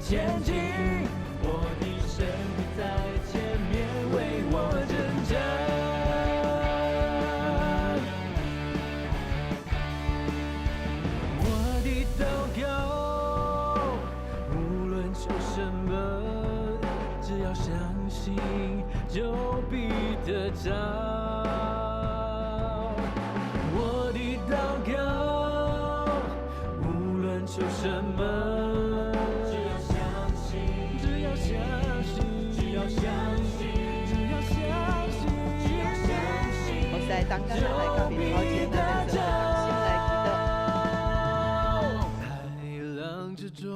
前进，我的生命在前面为我征战。我的祷告，无论求什么，只要相信就必得着。我的祷告，无论求什么，只要相信，只要相信，只要相信，只要相信，只要相信。我在当家来告别好姐那边先来祈祷。海浪之中，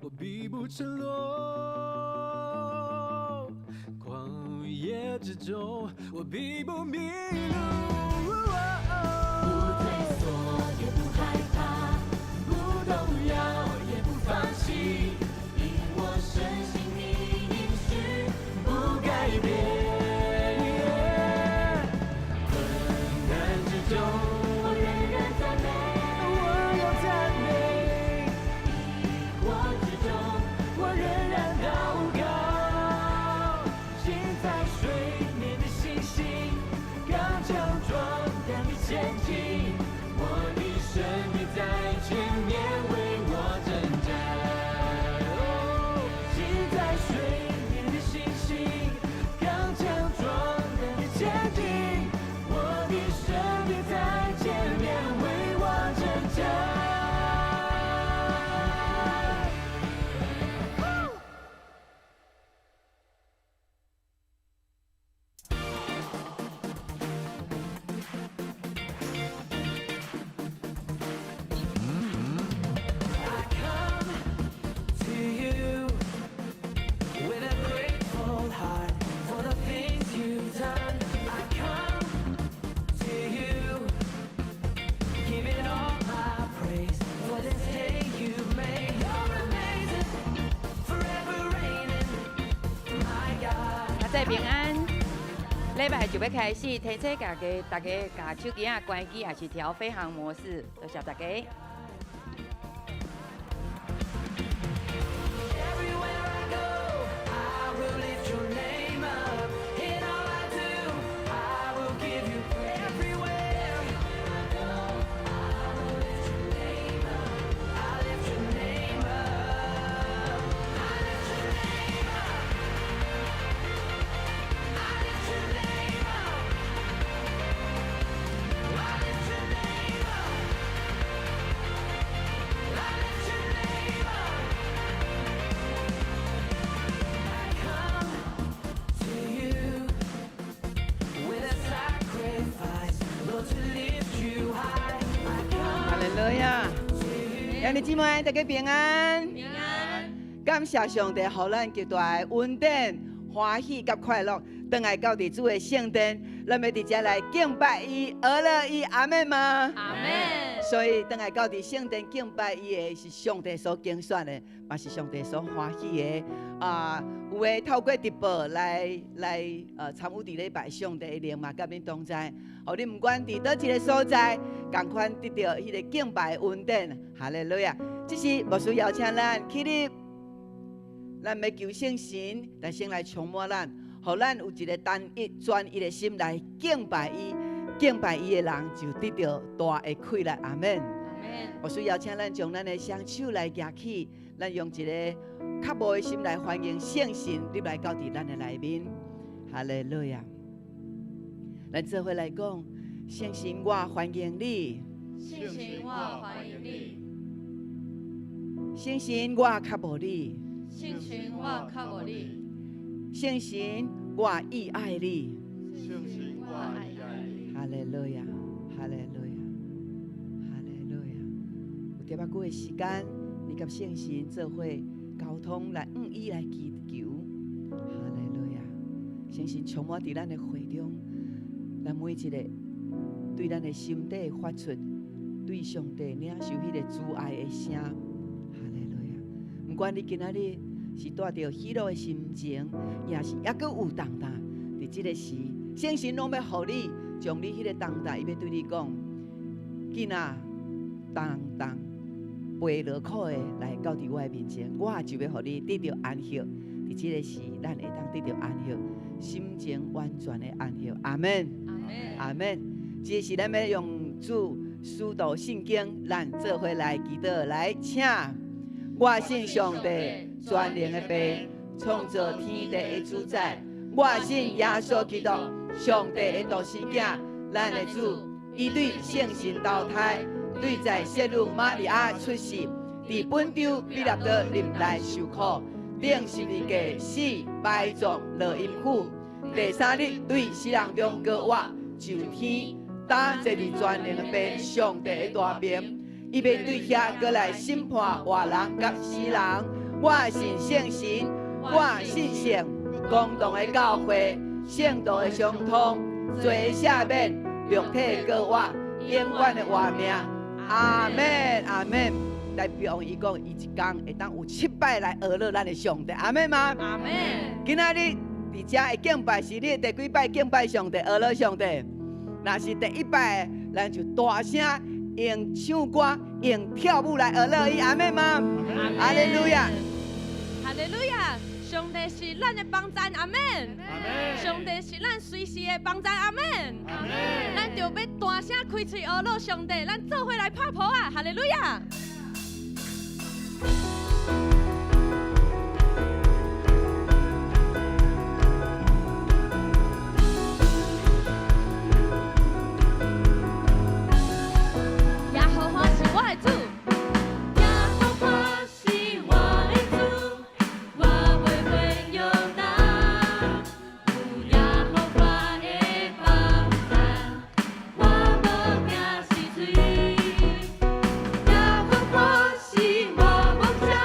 我必不沉落；旷野之中，我必不迷路。不退缩，也不害怕，不动摇，也不放弃，因我深信你应许不改变。困难之中，我仍然赞美，我要赞美；疑惑之中，我仍然祷告。行在水面的信心，刚强壮胆的前进，我的生命在前面为我征战。行在水面的信心，刚强壮胆的前进，我的生命在前面为我征战。I come to you with a grateful heart for the things you've done. I come to you, giving all my praise for this day you've made. You're amazing, forever reigning, my God. 大家平安，礼拜就要开始，提醒大家把手机啊关机，也是调飞行模式，多谢大家。 Everywhere I go, I will lift your name up. In all I do, I will give you praise. Everywhere I go, I will lift your name up. I lift your name up. I lift your name up. I lift your name up. I lift your name up. I lift your name up. I come to you with a sacrifice, Lord, to lift you high. I 哈 come 利路亚！ to you. 兄弟姊妹，大家平安。平安，感谢上帝，互咱极大的稳定、欢喜甲快乐，倒来到伫主的圣殿，咱要伫遮来敬拜伊、讹乐伊，阿门吗？阿门。所以倒来到伫圣殿敬拜伊的是上帝所拣选的，嘛是上帝所欢喜的。有诶透过直播来参与伫礼拜上帝的灵嘛，甲恁同在。互你毋管伫倒一个所在，共款得到迄个敬拜的稳定。哈利路亚！这是牧师邀请咱起立，咱要求圣神，但先来充满咱，互咱有一个单一专一的心来敬拜伊。敬拜伊的人就得到大的快乐。阿门。阿门。我需邀请咱将咱的双手来举起，咱用一个较无的心来欢迎圣神入来到伫咱的内面。哈利路亚！咱做伙来讲，圣神，我欢迎你；圣神，我欢迎你；圣神，我较无你；圣神，我较无你；圣神，我意爱你。圣神，我爱你。哈利路亚！哈利路亚！哈利路亚！有点仔久的时间，你甲圣神做伙沟通来伊来祈求。哈利路亚！圣神充满伫咱的会中，咱每一个对咱的心底发出对上帝领受迄个主爱的声。哈利路亚！不管你今仔日是带着喜乐的心情，也是抑阁有重担，伫即个时，圣神拢要互你，将你迄个重担，伊要对你讲，囡仔，重担背劳苦的来到伫我的面前，我就要互你得到安息。伫这个时，咱会当得到安息，心情完全的安息。阿门，阿门。这是咱要用主使徒圣经，咱做伙来祈祷，来请。我信上帝全能的父，创造天地的主宰。我信耶稣基督，上帝的独生子，咱的主。伊对圣神投胎，对在圣女玛利亚出世，伫本州彼拉多林内受苦，顶十字架死，埋葬落阴府。第三日对死人中高活，就天，当坐伫全能的父上帝的大名。伊要对遐过来审判活人甲死人。我信圣神，我信圣公道的教会，圣道的相通，罪赦免，肉体高活，永远的活命。阿门，阿门。代表伊讲，伊一天会当有7摆来学乐咱的上帝。阿门吗？阿门。今仔日伫遮的敬拜是你第几摆敬拜上帝、学乐上帝？若是第1摆，咱就大声用唱歌、用跳舞来学乐伊。阿门吗？哈利路亚，哈利路亚！上帝是咱的帮助，阿门。上帝是咱随时的帮助，阿门。咱就要大声开嘴学乐上帝，咱做伙来拍谱啊！哈利路亚！耶和华是我的主。是我梦想。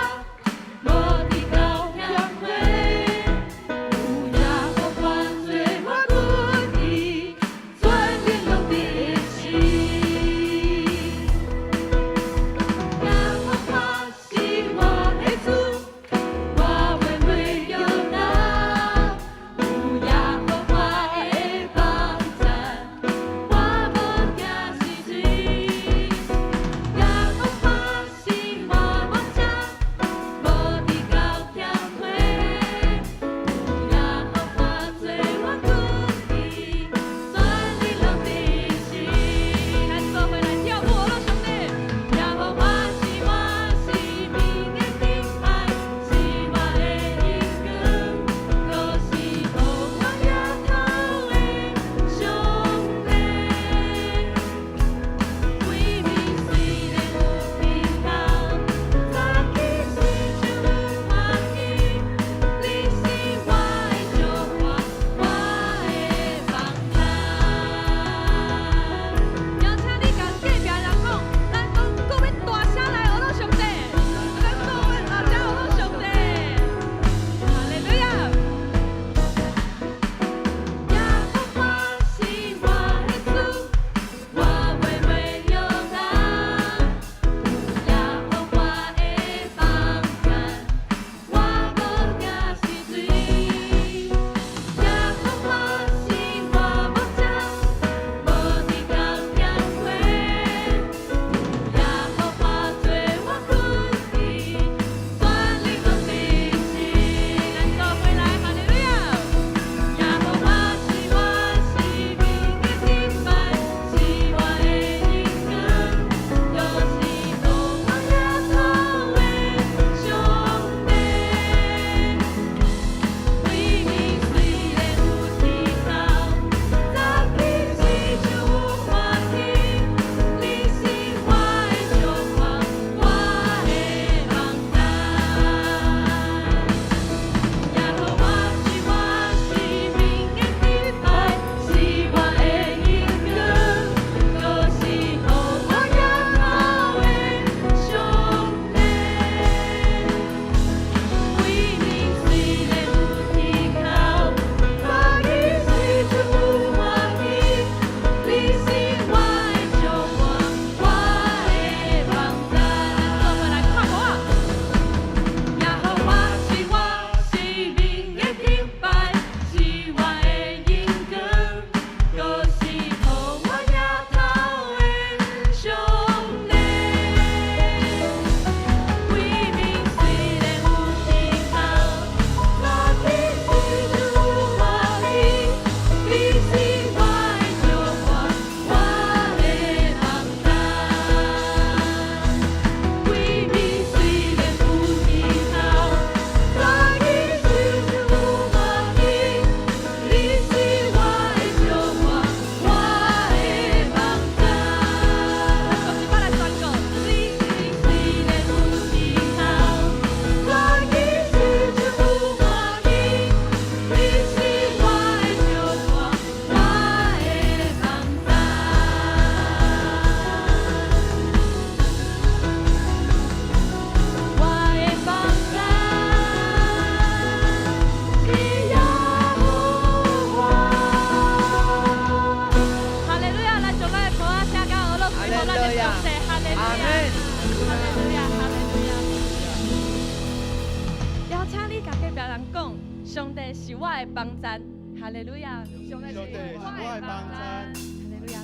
甲隔壁人讲，上帝是我的帮助。哈利路亚！上帝是我的帮助。哈利路亚！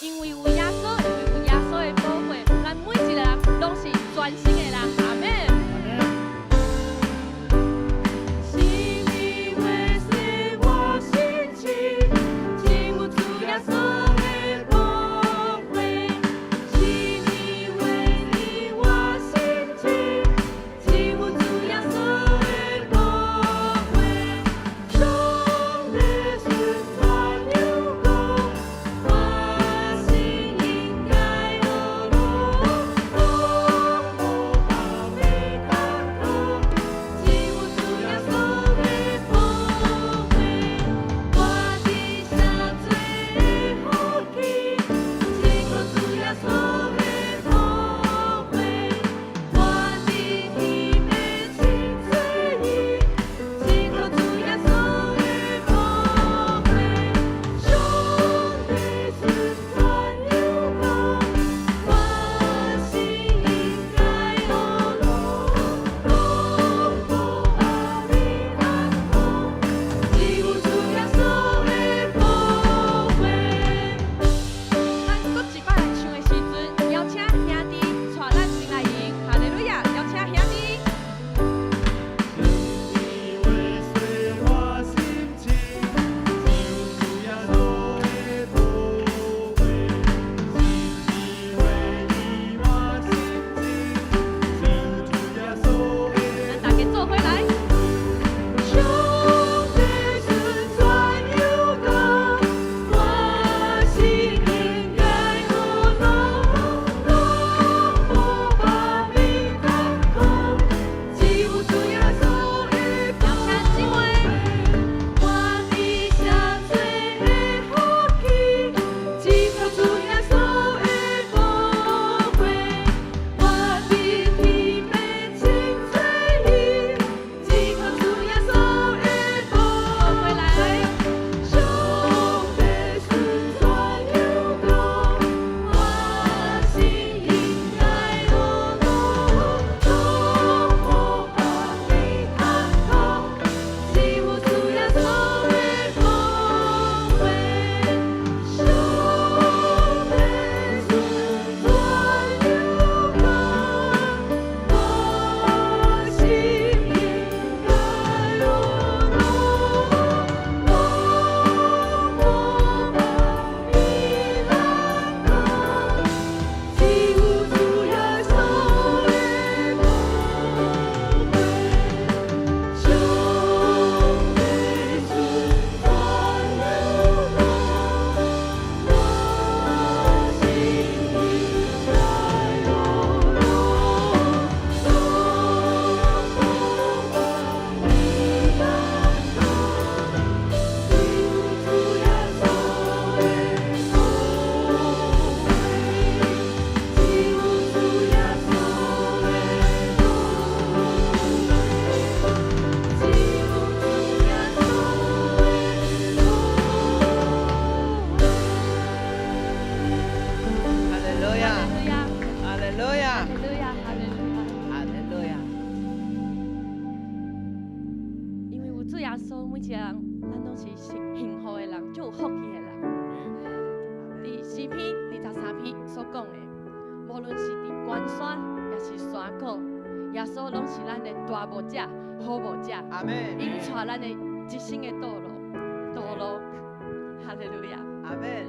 因为有耶稣，因为有耶稣的保护，咱每一个人拢是全新的人。阿门。阿门。引带咱的一生的道路，哈利路亚，阿门。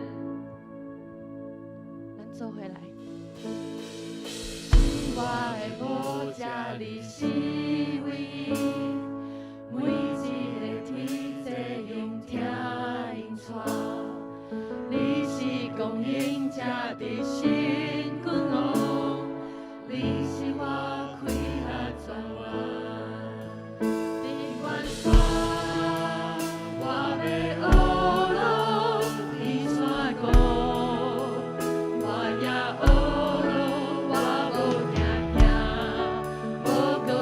咱做回来。我的无价你是唯一，每一个天际用听因带，你是供应者的神君王，你是我开合转弯。我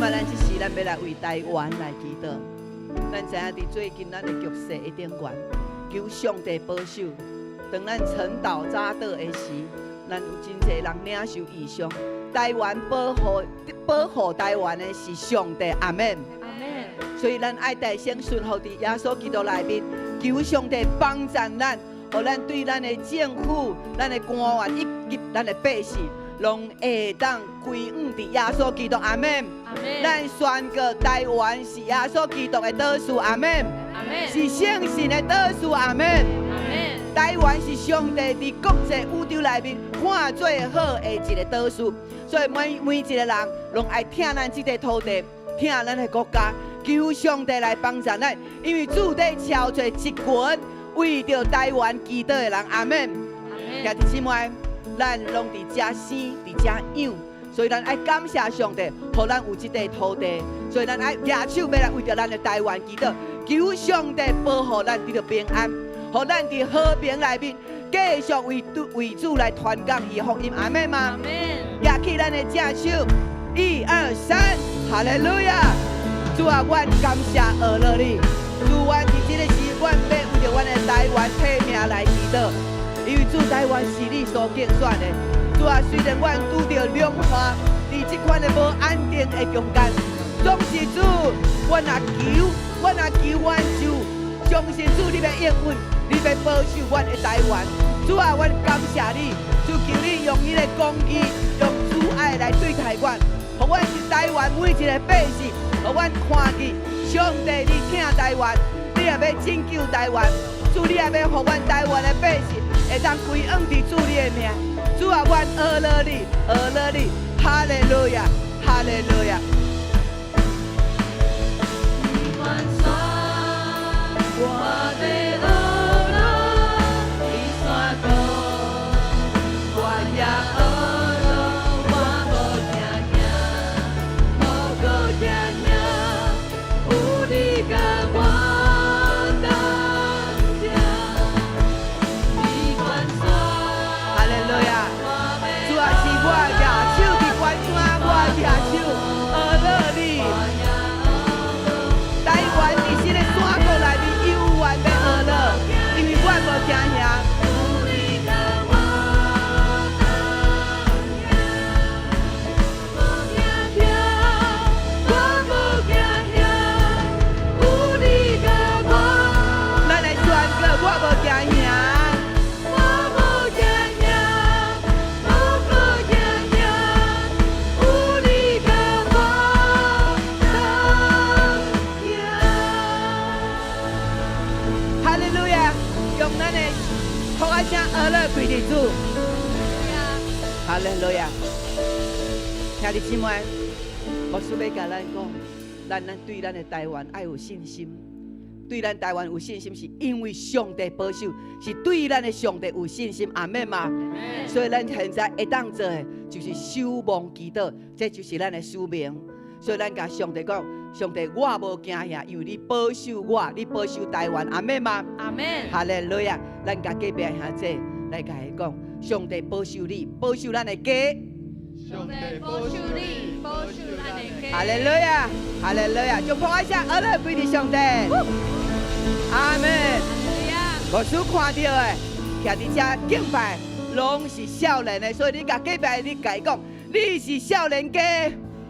啊，咱即时咱要来为台湾来祈祷。咱知影伫最近咱的局势一定悬，求上帝保守。当咱沉岛早倒的时，咱有真侪人领受异象。台湾保护台湾的是上帝，阿门。阿门。所以咱爱大声顺服伫耶稣基督内面，求上帝帮助咱，互咱对咱的政府、咱的官员以及咱的百姓，拢会当归往伫耶稣基督，阿门。阿门。咱宣告台湾是耶稣基督的岛屿，阿门。阿門。是圣神的岛屿，阿門。阿門。台湾是上帝伫国际宇宙内面看最好的一个岛屿，所以每一个人拢爱听咱这个土地，听咱的国家，求上帝来帮助咱，因為主在召集一群为着台湾祈禱的人，阿門。兄弟姊妹，咱拢伫遮生，伫遮養，所以咱爱感謝上帝，互咱有这个土地，所以咱爱举手要来为着咱的台灣祈禱，求上帝保護咱得到平安。互咱伫和平内面，继续为主来传讲伊福音，阿门吗？阿門。举起咱的正手，1、2、3，哈利路亚！主啊，阮感谢俄勒你，主，阮伫这个时，阮要为着阮的台湾替命来祈祷，因为主台湾是你所竞选的。主啊，虽然阮拄着两化，伫这款的无安定的中间，总是主，阮也求阮主，相信主你要应允。你要保守阮的台湾，主啊，阮感谢你，主求你用你的公义，用主爱来对待阮，互阮是台湾每一个百姓，互阮看见上帝你疼台湾，你也要拯救台湾，主你也要互阮台湾的百姓会当归往伫主你的名，主啊，阮俄勒你，哈利路亚，哈利路亚。我的俄勒。归地主，哈利路亚！兄弟姊妹，牧师要甲咱讲，咱对咱的台湾爱有信心，对咱台湾有信心，是因为上帝保守，是对咱的上帝有信心，阿门嘛。所以咱现在会当做的，就是守望祈祷，这就是咱的使命。所以咱甲上帝讲，上帝我无惊吓，因为你保守我，你保守台湾，阿门嘛。阿门。哈利路亚！咱甲隔壁兄弟来甲伊讲，上帝保守你，保守咱的家。上帝保守你，保守咱的家。哈利路亚，哈利路亚！就破一下，阿拉归你上帝。阿门。牧师看到的，徛伫遮敬拜，拢是少年的，所以你甲隔壁你甲伊讲，你是少年家。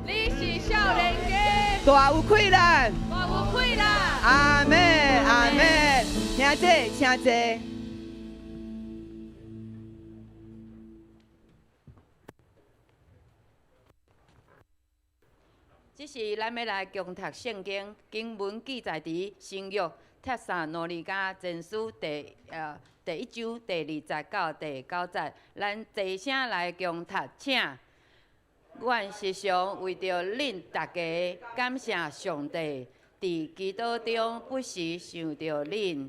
你是少年家，大有困难，大有困难。阿门，阿门。请坐，请坐。这是咱要来共读圣经，经文记载伫新约帖撒罗尼迦前书第1章第20到第9节，咱齐声来共读，请。阮时常为着恁大家感谢上帝，伫祈祷中不时想着恁。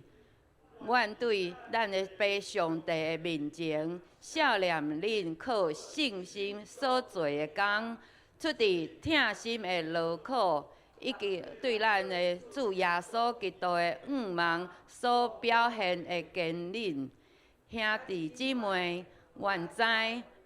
阮对咱的父上帝的面前，少念恁靠信心所做的工，出伫疼心的劳苦，以及对咱的主耶稣基督的仰望所表现的坚忍。兄弟姊妹，愿知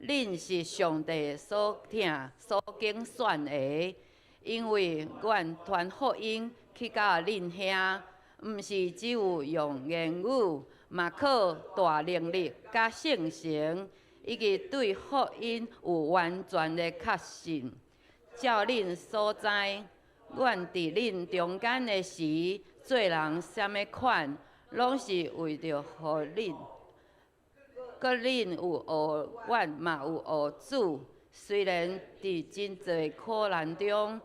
恁是上帝所疼、所拣选的，因为阮传福音去到恁遐，毋是只有用言语，嘛靠大能力甲圣神，以及对福音有完全的确信。照恁所知，阮伫恁中间的时，做人啥物款，拢是为着互恁，佮恁有学，阮嘛有学主。虽然伫真侪苦难中，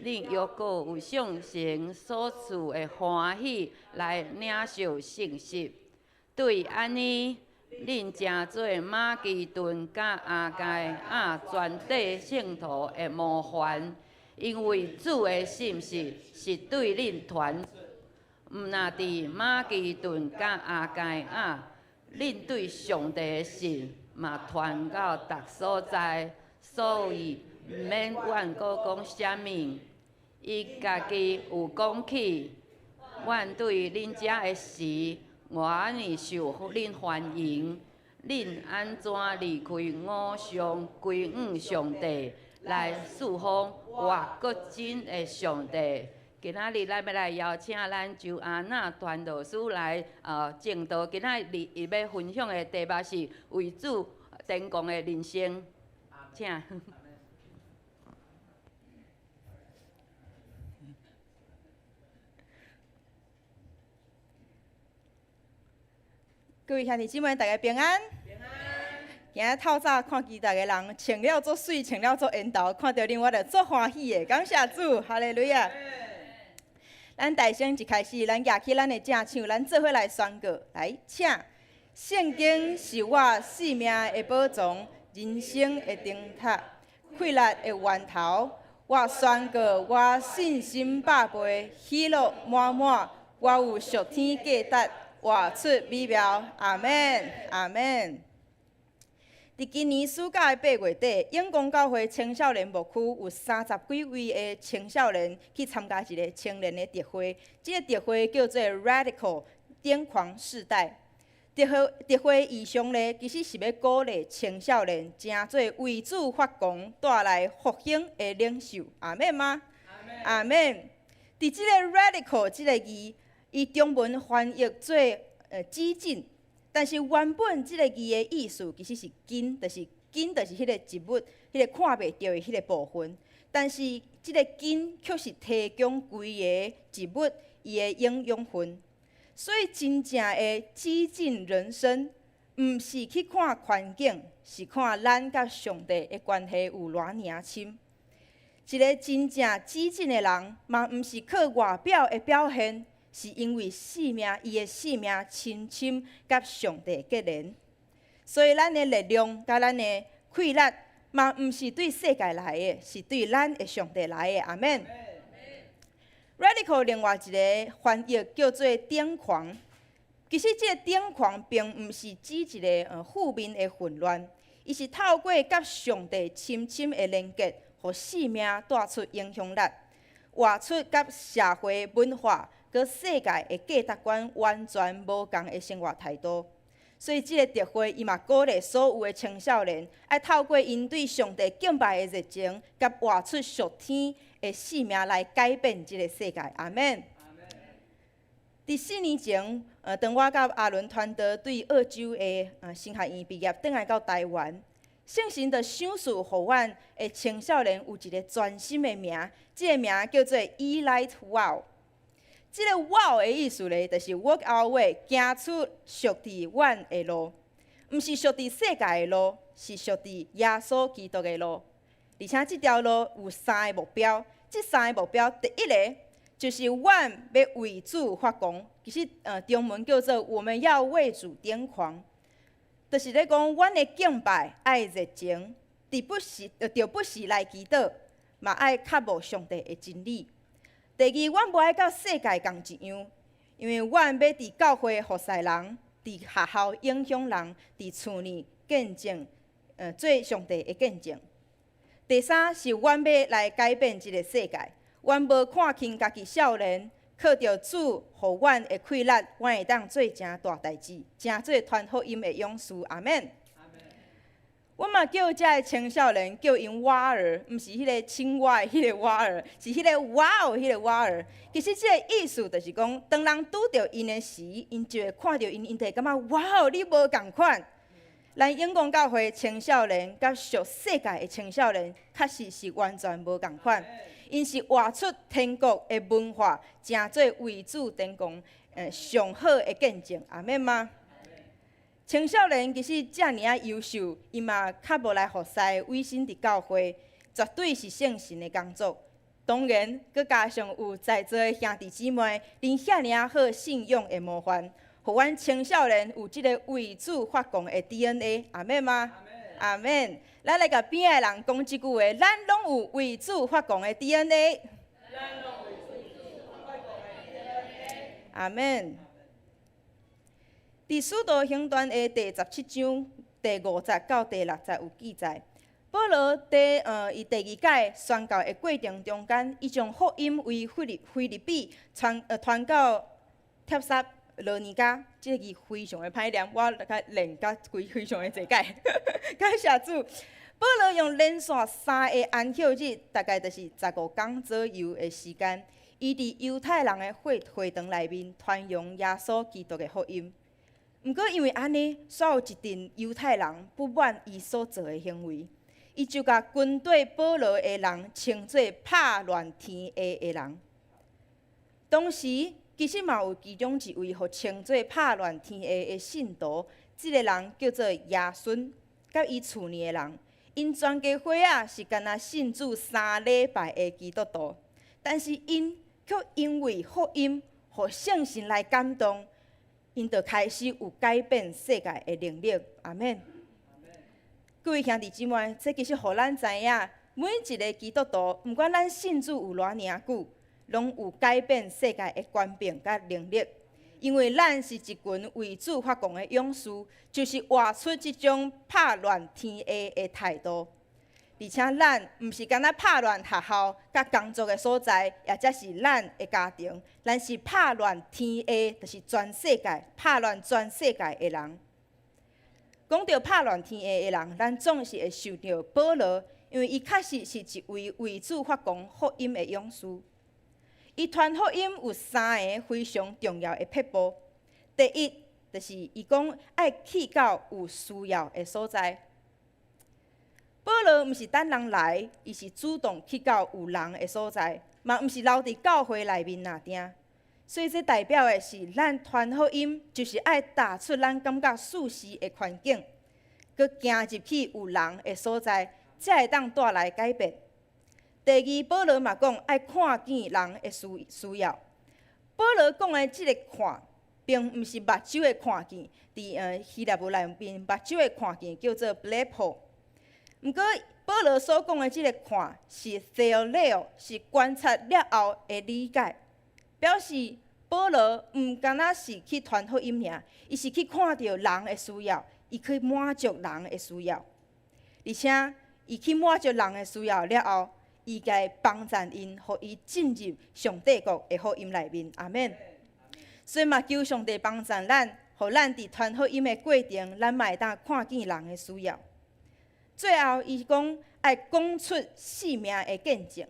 恁犹阁有上神所赐的欢喜来领受信息。对安尼，恁诚做马其顿甲亚该亚全体圣徒的模范，因为主的信息是对恁传。毋那伫马其顿甲亚该亚，恁对上帝的信嘛传到逐所在，所以毋免阮阁讲啥物。伊家己有讲起，阮对恁遮的事，我安尼受恁欢迎。恁安怎离开偶像归向上帝，来侍奉活搁真的上帝？今仔日咱要来邀请咱周安娜传道师来正道。今仔日伊要分享的题目是为主成功的人生，请。各位兄弟姊妹，大家平安。今日透早看见大家人穿了做水，穿了做缘投，看到恁我着足欢喜的，感谢主，哈利路亚。咱大声一开始，咱举起咱的正手，咱做伙来宣告，来，请。圣经是我生命的宝藏，人生的灯塔，快乐的源头。我宣告，我信心百倍，喜乐满满，我有属天价值。活出美妙，阿门，阿门。伫今年暑假的8月底，永光教会青少年牧区有30几位的青少年去参加一个青年的特会，这个特会叫做 Radical 癫狂世代。特会意向呢，其实是要鼓励青少年正做为主发光，带来复兴的领袖，阿门吗？阿门。伫这个 Radical 这个字。伊中文翻译做激进，但是原本即个字的意思其实是根，就是迄个植物，迄个看袂到的迄个部分。但是即个根却是提供规个植物伊的营养分。所以真正的激进人生，毋是去看环境，是看咱甲上帝的关系有偌尔深。一个真正激进的人，嘛毋是靠外表的表现。是因为伊的生命深深甲上帝结连，所以咱的力量甲咱的快乐，嘛毋是对世界来的，是对咱的上帝来的。阿门。Radical 另外一个翻译叫做癫狂，其实这个癫狂并毋是指一个负面的混乱，伊是透过甲上帝深深的连结，互生命带出影响力，活出甲社会文化。佮世界的价值观完全无共的生活态度，所以这个特会伊嘛鼓励所有的青少年，爱透过因对上帝敬拜的热情，甲活出属天的生命来改变这个世界。阿门。伫4年前，当我甲阿伦团队对澳洲的神学院毕业，转来到台湾，圣神就赏赐互阮的青少年有一个全新的名，这个名叫做 Elite Wow。这个 wow 的意思呢，就是 walk our way， 行出属伫阮的路，毋是属伫世界的路，是属伫耶稣基督的路。而且这条路有3个目标，这3个目标，第一个就是阮要为主发光，其实中文叫做我们要为主癫狂，就是咧讲阮的敬拜爱热情，就不是来祈祷，嘛爱渴慕上帝的真理。第二，阮无爱甲世界共一样，因为阮要伫教会服侍人，伫学校影响人，伫厝里见证，做上帝的见证。第三是阮要来改变这个世界，阮无看轻家己少年，靠着主互阮的快乐，阮会当做诚大代志，诚做传福音的勇士。阿门。我嘛叫遮个青少年叫因蛙儿，毋是迄个青蛙的迄个蛙儿，是迄个哇哦迄个蛙儿。其实即个意思就是讲，当人拄着因的时，因就会看到因，因就会感觉哇哦，你无共款。咱永光教会青少年甲属世界的青少年，确实是完全无共款。因是活出天国的文化，成做为主天国上好的见证。阿免吗？青少年其实遮尔啊优秀，伊嘛较无来服侍委身伫教会，绝对是圣神的工作。当然，佮加上有在座的兄弟姊妹，恁遐尔啊好信仰的模范，互阮青少年有即个为主发光的 DNA。阿免吗？阿免。咱来甲边仔人讲即句话，咱拢有为主发光的 DNA。阿免。伫《使徒行传》的第17章第50到第60有记载，保罗伫伊第2届宣教的过程中间，伊将福音为腓立比传到帖撒罗尼迦，即个字非常的歹念，我甲练甲非常的侪解。感谢主，保罗用连续3个安息日，大概就是15天左右的时间，伊伫犹太人的会堂内面传扬耶稣基督的福音。毋过，因为安尼，煞有一群犹太人不满伊所做的行为，伊就甲军队保罗的人称作拍乱天下的人。当时其实嘛有其中一位，互称作拍乱天下的信徒，即个人叫做亚孙，甲伊厝里的人，因全家伙仔是干那信主3礼拜的基督徒，但是因却因为福音，互圣神来感动。因就开始有改变世界的能力。阿免。各位兄弟姊妹，这其实互咱知影，每一个基督徒，毋管咱信主有偌尔久，拢有改变世界的权柄甲能力。因为咱是一群为主发光的勇士，就是活出即种拍乱天下的态度。而且咱毋是干那拍乱学校、甲工作的所在，也则是咱的家庭，咱是拍乱天下，就是全世界拍乱全世界的人。讲到拍乱天下的人，咱总是会想到保罗，因为伊确实是一位为主发光福音的勇士。伊传福音有3个非常重要的撇步。第一，就是伊讲爱去到有需要的所在。保罗毋是等人来，伊是主动去到有人的所在，嘛毋是留伫教会内面拿定。所以这代表的是，咱传福音就是爱踏出咱感觉舒适的环境，佮行入去有人的所在，才会当带来改变。第二，保罗嘛讲爱看见人的需要。保罗讲的即个看，并毋是目睭的看见，伫希腊文内面目睭的看见叫做 blepo。毋过，保罗所讲的即个看是 theoleo， 是观察了后的理解，表示保罗毋单单是去传福音尔，伊是去看到人的需要，伊去满足人的需要，而且伊去满足人的需要了后，伊该帮助因，互伊进入上帝国的福音内面。阿免。所以嘛，求上帝帮助咱，互咱伫传福音的过程，咱嘛会当看见人的需要。最后，伊讲爱讲出性命的见证。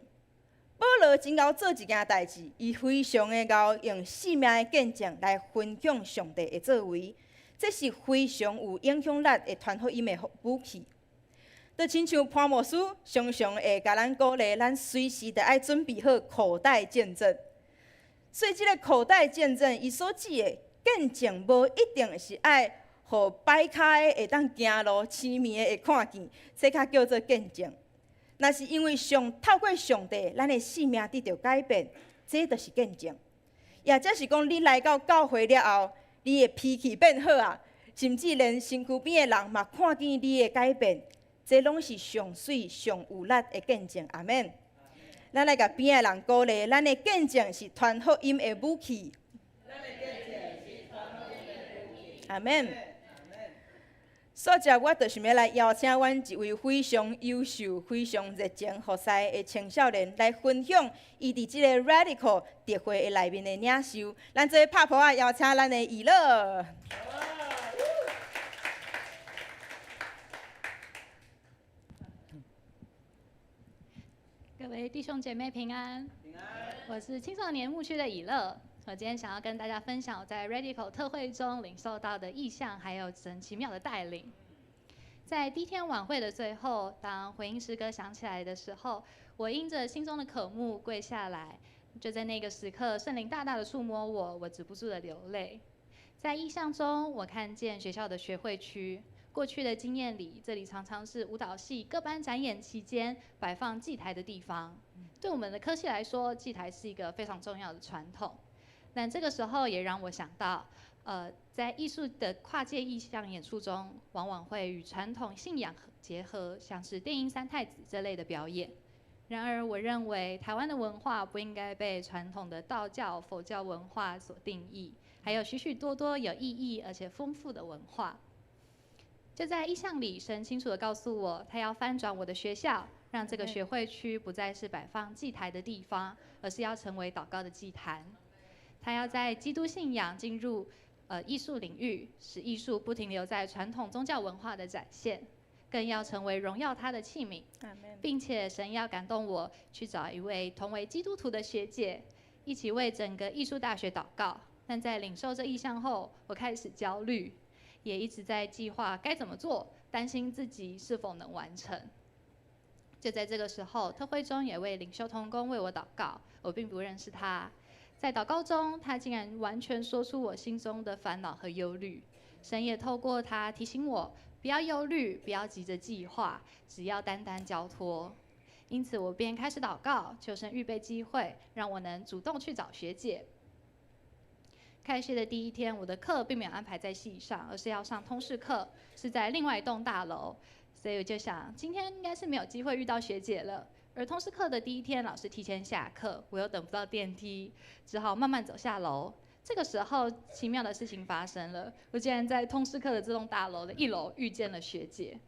保罗真够做一件代志，伊非常的够用性命的见证来分享上帝的作为，这是非常有影响力的传福音的武器。就亲像潘牧师常常会甲咱鼓励，咱随时得爱准备好口袋见证。所以，这个口袋见证，伊所指的见证，无一定是爱。互摆开会当行路市面的会看见，这较叫做见证。若是因为透过上帝，咱的性命得到改变，这就是见证。也则是讲，你来到教会了后，你的脾气变好啊，甚至连身躯边的人嘛看见你的改变，这拢是上水上有力的见证。阿免。咱来甲边的人鼓励，咱的见证是传福音的武器。阿免。所以，我就是要来邀请阮一位非常优秀、非常热情服侍的青少年来分享伊伫即个 Radical 特会的内面的领袖。咱做拍婆啊，邀请咱的以乐。各位弟兄姐妹平安。我是青少年牧区的以乐。我今天想要跟大家分享我在 Radical 特会中领受到的意象，还有神奇妙的带领。在第一天晚会的最后，当回应诗歌响起来的时候，我因着心中的渴慕跪下来。就在那个时刻，圣灵大大的触摸我，我止不住的流泪。在意象中，我看见学校的学会区。过去的经验里，这里常常是舞蹈系各班展演期间摆放祭台的地方。对我们的科系来说，祭台是一个非常重要的传统。但这个时候也让我想到，在艺术的跨界意象演出中，往往会与传统信仰结合，像是电音三太子这类的表演。然而，我认为台湾的文化不应该被传统的道教、佛教文化所定义，还有许许多多有意义而且丰富的文化。就在意象里，神清楚地告诉我，他要翻转我的学校，让这个学会区不再是摆放祭台的地方，而是要成为祷告的祭坛。他要在基督信仰进入艺术领域，使艺术不停留在传统宗教文化的展现，更要成为荣耀他的器皿。并且神要感动我去找一位同为基督徒的学姐，一起为整个艺术大学祷告。但在领受这意象后，我开始焦虑，也一直在计划该怎么做，担心自己是否能完成。就在这个时候，特会中有位领袖同工为我祷告，我并不认识他。在祷告中，他竟然完全说出我心中的烦恼和忧虑。神也透过他提醒我，不要忧虑，不要急着计划，只要单单交托。因此，我便开始祷告，求神预备机会，让我能主动去找学姐。开学的第一天，我的课并没有安排在系上，而是要上通识课，是在另外一栋大楼。所以我就想，今天应该是没有机会遇到学姐了。而通识课的第一天，老师提前下课，我又等不到电梯，只好慢慢走下楼。这个时候，奇妙的事情发生了，我竟然在通识课的这栋大楼的1楼遇见了学姐。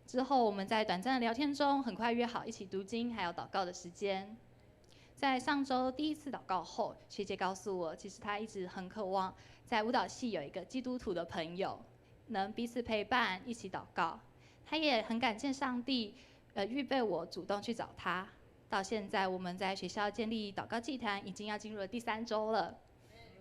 之后，我们在短暂的聊天中，很快约好一起读经还有祷告的时间。在上周第一次祷告后，学姐告诉我，其实她一直很渴望在舞蹈系有一个基督徒的朋友，能彼此陪伴，一起祷告。她也很感谢上帝，预备我主动去找她。到现在，我们在学校建立祷告祭坛，已经要进入了第3周了，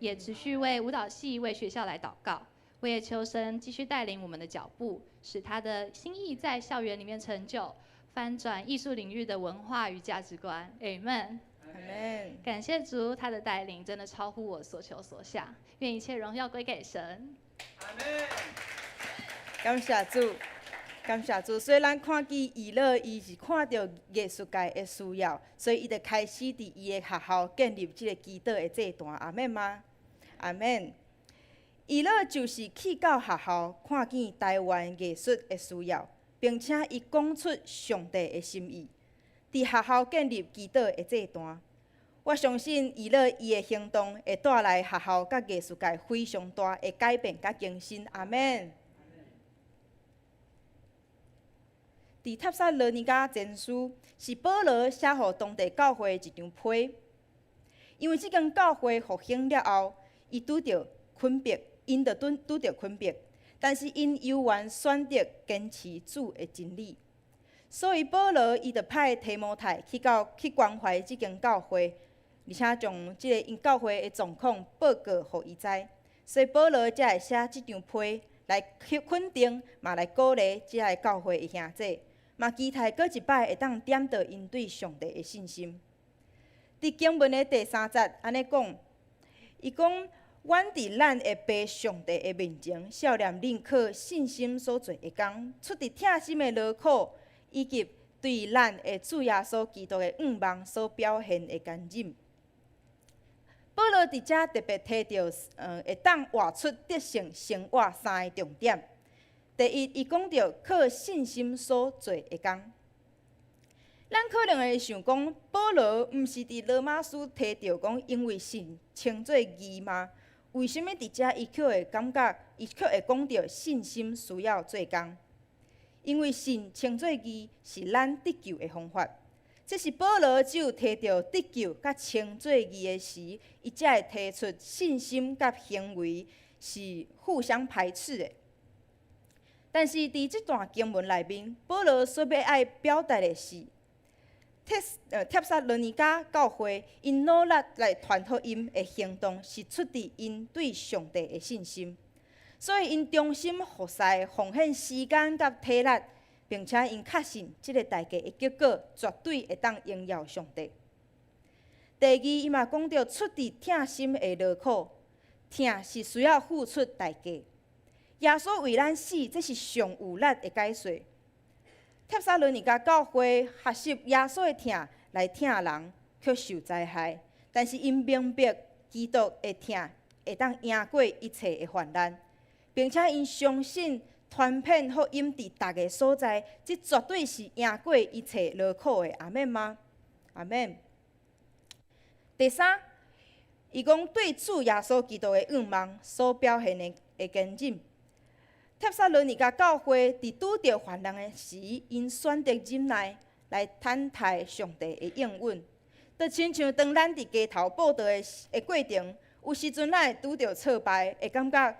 也持续为舞蹈系、为学校来祷告。我也求神继续带领我们的脚步，使他的心意在校园里面成就，翻转艺术领域的文化与价值观。Amen。感谢主，他的带领真的超乎我所求所想，愿一切荣耀归给神。感谢主，感谢主。所以咱看见以乐，伊是看到艺术界的需要，所以伊就开始伫伊的学校建立这个基祷的这段。阿们吗？阿们。以乐就是去到学校看见台湾艺术的需要，并且伊讲出上帝的心意。伫学校建立基祷的这段，我相信以乐伊的行动会带来学校甲艺术界非常大的改变甲更新。阿们。伫帖撒罗尼迦前书是保罗写予当地教会的一张批，因为这间教会复兴了后，伊拄着困迫，因着拄着困迫，但是因犹原选择坚持主的真理。所以保罗伊就派提摩太去关怀这间教会，而且将这个因教会的状况报告互伊知。所以保罗才会写这张批来肯定，嘛来鼓励这个教会的兄弟，嘛期待过一摆会当点到因对上帝的信心。伫经文的第3节安尼讲，伊讲：阮伫咱会爸上帝的面前，笑念认可信心所做的工，出伫痛心的劳苦。以及对咱的主耶稣基督的仰望所表现的坚忍。保罗伫遮特别提到，会当活出得胜生活3个重点。第一，伊讲到靠信心所做的工。咱可能会想讲，保罗毋是伫罗马书提到讲，因为信称做义吗？为什么伫遮伊却会感觉，伊却会讲到信心需要做工？因为信称做义是咱得救的方法，这是保罗只有提到得救甲称做义的时，伊才会提出信心甲行为是互相排斥的。但是伫这段经文内面，保罗所要爱表达的是，帖撒罗尼迦教会因努力来传福音的行动，是出自因对上帝的信心。所以因忠心服侍，奉献时间甲体力，并且因确信即个代价的结果绝对会当荣耀上帝。第二，伊嘛讲到出自痛心的劳苦，痛是需要付出代价。耶稣为咱死，这是上有力的解说。帖撒罗尼迦教会学习耶稣的痛来疼人，却受灾害。但是因明白基督的痛会当赢过一切的患难，并且因相信传遍福音伫逐个所在，这绝对是赢过一切劳苦的。阿们吗？阿们。第三，伊讲对主耶稣基督的仰望所表现的坚忍。帖撒罗尼迦教会伫拄着患难的时，因选择忍耐来等待上帝的应允。就亲像当咱伫街头报道的过程，有时阵咱会拄着挫败，会感觉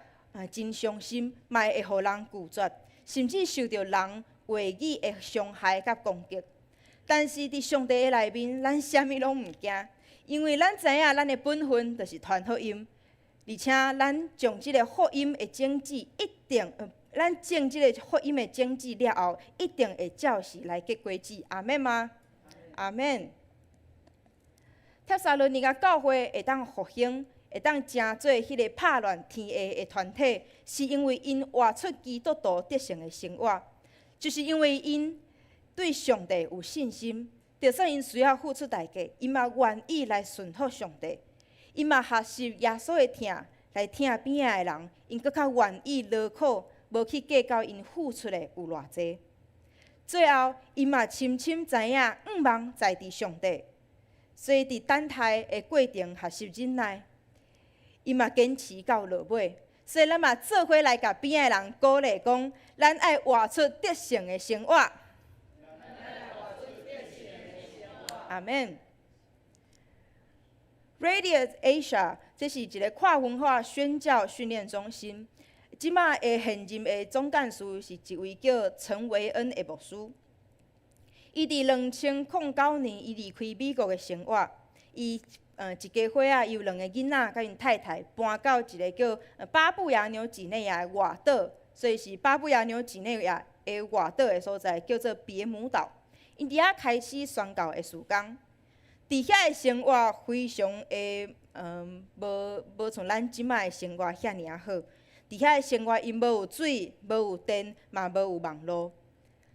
真伤心，嘛会互人拒绝，甚至受到人话语的伤害甲攻击。但是伫上帝的内面，咱啥物拢毋惊，因为咱知影咱的本分就是传福音。而且，咱将即个福音的种子一定，咱种即个福音的种子了后，一定会照实来结果子。阿们吗？阿们。帖撒罗尼迦教会会当复兴，会当成做迄个拍乱天下的团体，是因为因活出基督徒德性的生活，就是因为因对上帝有信心，就算因需要付出代价，因嘛愿意来顺服上帝。因嘛学习耶稣的疼，来疼边仔的人，因搁较愿意劳苦，无去计较因付出的有偌济。最后，因嘛深深知影仰望在伫上帝，所以伫等待的过程学习忍耐，因嘛坚持到落尾。所以咱嘛做伙来甲边仔的人鼓励讲，咱爱活出德性的生活。阿们。Radiant Asia 这是一个跨文化宣教训练中心。即马的现任的总干事是一位叫陈维恩的牧师。伊伫2009年伊离开美国的生活，伊一家伙仔有2个囡仔甲因太太搬到一个叫巴布亚纽几内亚的外岛，所以是巴布亚纽几内亚的外岛的所在，叫做别姆岛。因伫遐开始宣教的事工。伫遐的生活非常的无像咱即摆的生活遐尔好。伫遐的生活，因无有水，无有电，嘛无有网络。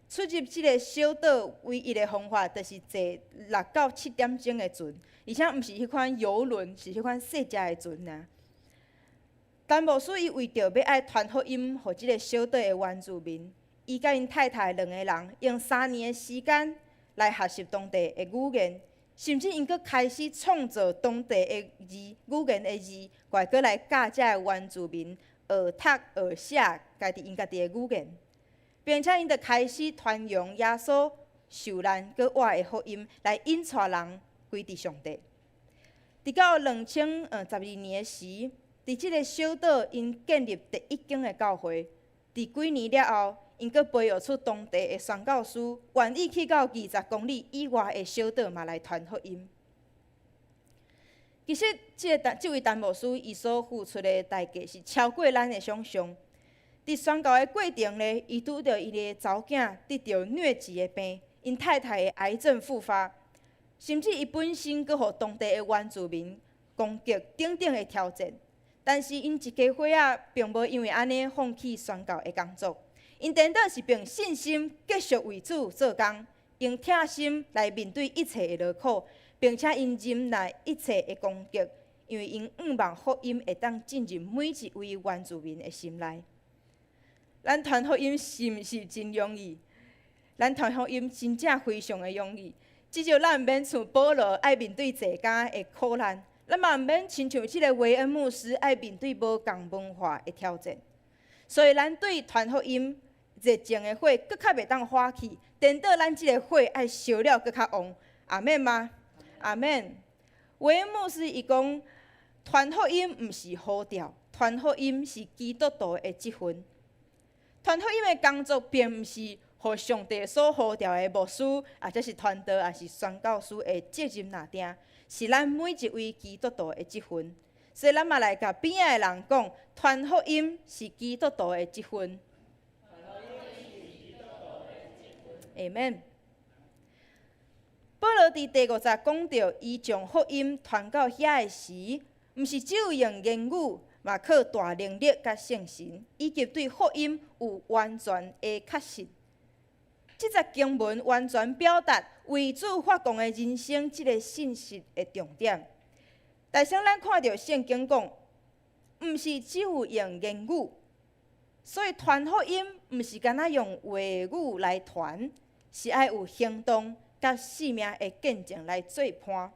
出入即个小岛唯一的方法，就是坐6到7点钟的船，而且毋是迄款游轮，是迄款细只的船尔。但牧师伊为着要爱传福音，互即个小岛的原住民，伊甲因太太2个人用3年的时间来学习当地的语言。甚至因阁开始创造当地的语言的字，怪阁来教遮的原住民学读学写家己的语言，并且因就开始传扬耶稣受难阁活的福音，来引带人归伫上帝。直到2012年的时，伫即个小岛因建立第1间的教会。伫几年了后，因阁培育出当地的宣教师，愿意去到20公里以外的小岛嘛来传福音。其实，这位陈牧师伊所付出的代价是超过咱的想象。伫宣教的过程呢，伊拄着伊的查某囝得着疟疾的病，因太太的癌症复发，甚至伊本身阁互当地的原住民攻击等等的挑战。但是因一家伙仔并无因为安尼放弃宣教的工作，因颠倒是凭信心继续为主做工，用疼心来面对一切的劳苦，并且因忍耐一切的攻击，因为因仰望福音会当进入每一位原住民的心内。咱传福音是毋是真容易？咱传福音真正非常的容易，至少咱毋免像保罗爱面对坐监的苦难。咱嘛毋免亲像即个维恩牧师爱面对无共文化的挑战，所以咱对传福音热情的火搁较袂当火气，颠倒咱即个火爱烧了搁较旺。阿们吗？阿们。维恩牧师伊讲，传福音毋是好调，传福音是基督徒的职分。传福音的工作并毋是予互上帝所呼召的牧师，或者是传道，也是宣教师的责任拿定，是咱每一位基督徒的职分。所以咱嘛来甲边仔的人讲，传福音是基督徒的职分。阿门。保罗伫第5节讲到，伊将福音传到遐的时，毋是只有用言语，嘛靠大能力甲信心，以及对福音有完全的确信。即节经文完全表达为主发光的人生即个信息的重点。但是咱看到圣经讲，毋是只有用言语，所以传福音毋是干那用话语来传，是爱有行动甲生命的见证来做伴。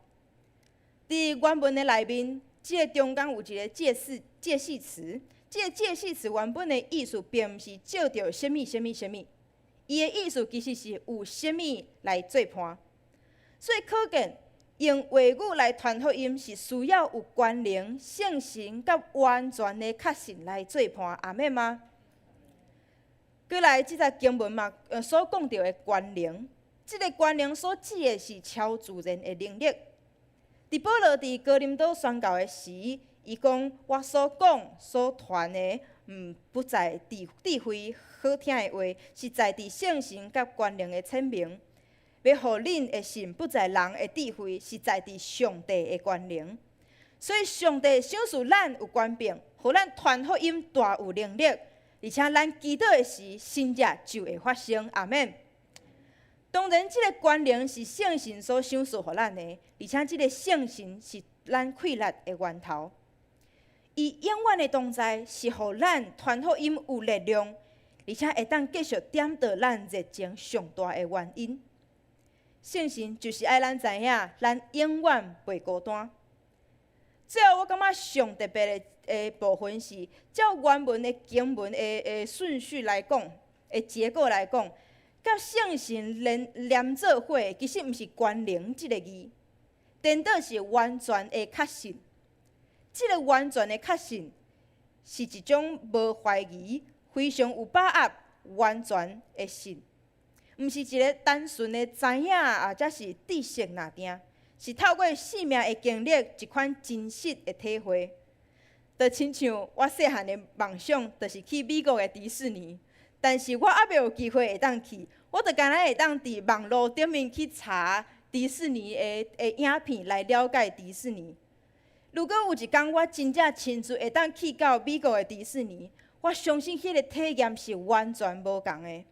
伫原文的内面，即个中间有一个介系词，即个介系词原本的意思并毋是照着什么，伊的意思其实是有什么来做伴。所以可见，用话语来传福音是需要有关联、信心甲完全的确信来做伴。阿妹吗？过来，即个经文嘛，所讲到的关联，即个关联所指的是超自然的能力。伫保罗伫哥林多宣教的时，伊讲：我所讲、所传的，不在智慧好听的话，是在伫圣神甲关联的阐明。要互恁的信，不在人的智慧，是在伫上帝的关联。所以上帝赏赐咱有权柄，互咱传福音大有能力，而且咱祈祷的时，神迹就会发生。阿免。当然，即个关联是圣神所赏赐互咱的，而且即个圣神是咱气力的源头。伊永远的同在，是互咱传福音有力量，而且会当继续点到咱热情上大的原因。圣神就是爱咱知影，咱永远袂孤单。最后，我感觉上特别的部分是，照原文的经文的顺序来讲，的结构来讲，甲圣神连做伙，其实毋是关联即个字，颠倒是完全的确信。即个完全的确信，是一种无怀疑、非常有把握、完全的信。毋是一个单纯的知影，或者是知识那定，是透过生命的经历一款真实的体会。就亲像我细汉的梦想，就是去美国的迪士尼，但是我还袂有机会会当去，我就干那会当伫网络顶面去查迪士尼的影片来了解迪士尼。如果有一天我真正亲自会当去到美国的迪士尼，我相信迄个体验是完全无同的。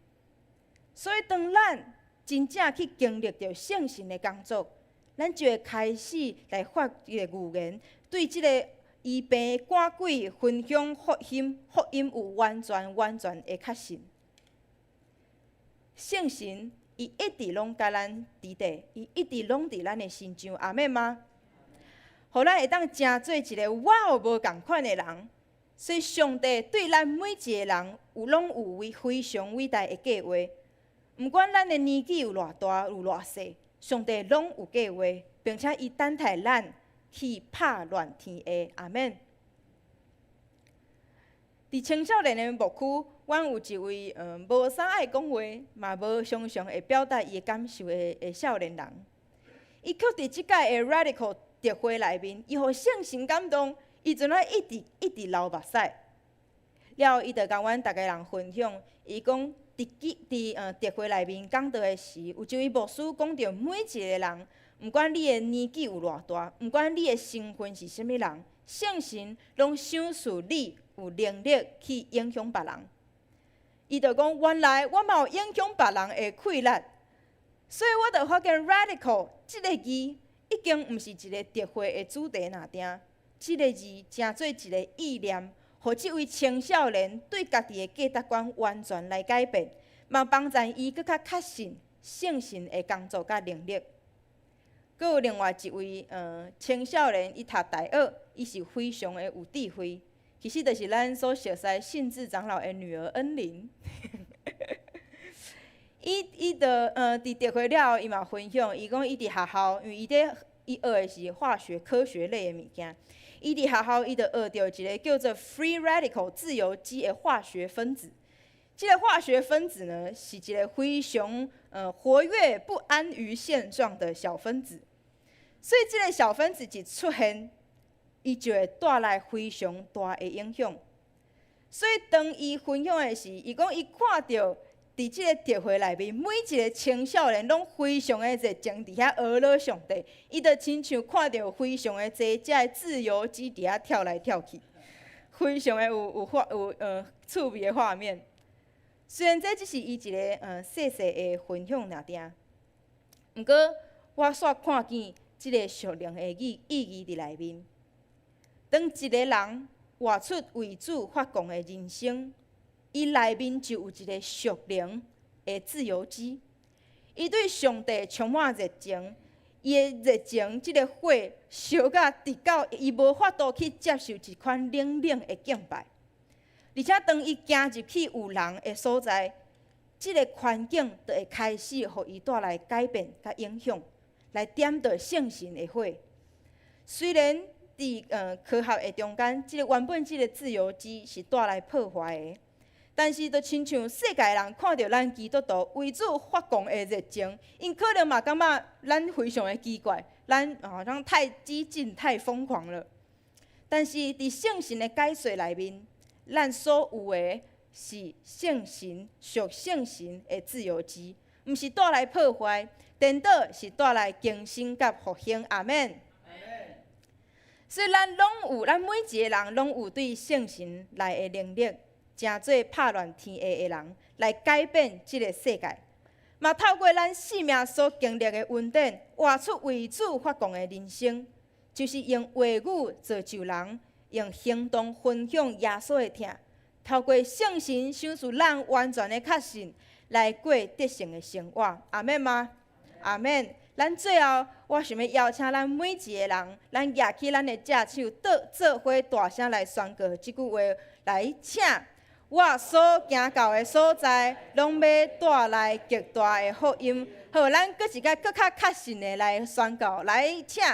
所以，当咱真正去经历着圣神的工作，咱就会开始来发这个语言，对这个医病赶鬼、分享福音有完全的确信。圣神伊一直拢甲咱伫地，伊一直拢伫咱的心上。阿妹吗？互咱会当成做一个无共款的人。所以，上帝对咱每一个人拢有非常伟大的计划。毋管咱的年纪有偌大有偌细，上帝拢有计划，并且伊等待咱去拍乱天下。阿免。伫青少年的牧区，阮有一位无啥爱讲话，嘛无常常会表达伊感受的少年人。伊却伫即届的 Radical 特会内面，伊互圣神感动，伊阵仔一直流目屎。了后，伊就甲阮逐个人分享，伊讲。伫特会内面讲到的时，有一位牧师讲到，每一个人，毋管你的年纪有偌大，毋管你的身份是啥物人，圣神拢赏赐你有能力去影响别人。伊就讲，原来我嘛有影响别人的气力，所以我就发现 radical 即个字已经毋是一个特会的主题那定，即个字成做一个意念。互即位青少年对家己的价值观完全来改变，嘛帮助伊更较确信圣神的工作甲能力。阁有另外一位青少年，伊读大学，伊是非常的有智慧，其实就是咱所熟悉信智长老的女儿恩玲。伊就伫特会了后，伊嘛分享，伊讲伊伫学校，因为伊学的是化学科学类的物件。伊伫学校，伊就学到一个叫做 free radical 自由基的化学分子。这个化学分子呢，是一个非常活跃、不安于现状的小分子。所以，这个小分子一出现，伊就会带来非常大的影响。所以，当伊分享的时，伊讲伊看到伫这个聚会内面，每一个青少年拢非常的热情，伫遐讹乐上帝。伊就亲像看到非常的侪只的自由基伫遐跳来跳去，非常的有趣味的画面。虽然这只是伊一个细细的分享尔定，毋过我煞看见即个属灵的意义伫内面。当一个人活出为主发光的人生，伊内面就有一个属灵的自由基。伊对上帝充满热情，伊的热情即个火烧甲直到伊无法度去接受一款冷冷的敬拜。而且当伊行入去有人的所在，即个环境就会开始互伊带来改变甲影响，来点着圣神的火。虽然伫科学的中间，原本即个自由基是带来破坏的，但是就亲像世界人看到咱基督徒为主发光的热情，因可能嘛感觉咱非常的奇怪，咱好像太激进、太疯狂了。但是伫圣神的解说内面，咱所有的是圣神属圣神的自由基，毋是带来破坏，颠倒是带来更新甲复兴。阿们。所以咱每一个人拢有对圣神内的能力，真做拍乱天下的人，来改变这个世界。嘛透过咱生命所经历的恩典，活出为主发光的人生，就是用话语造就人。用行动分享耶稣的疼，透过圣神赏赐咱完全的确信，来过得胜的生活。阿们吗？阿们。咱最后，我想要邀请咱每一个人，咱举起咱的只手，做伙大声来宣告这句话，来请我所行到的所在，拢要带来极大的福音。好，咱搁一摆搁较确信的来宣告，来请。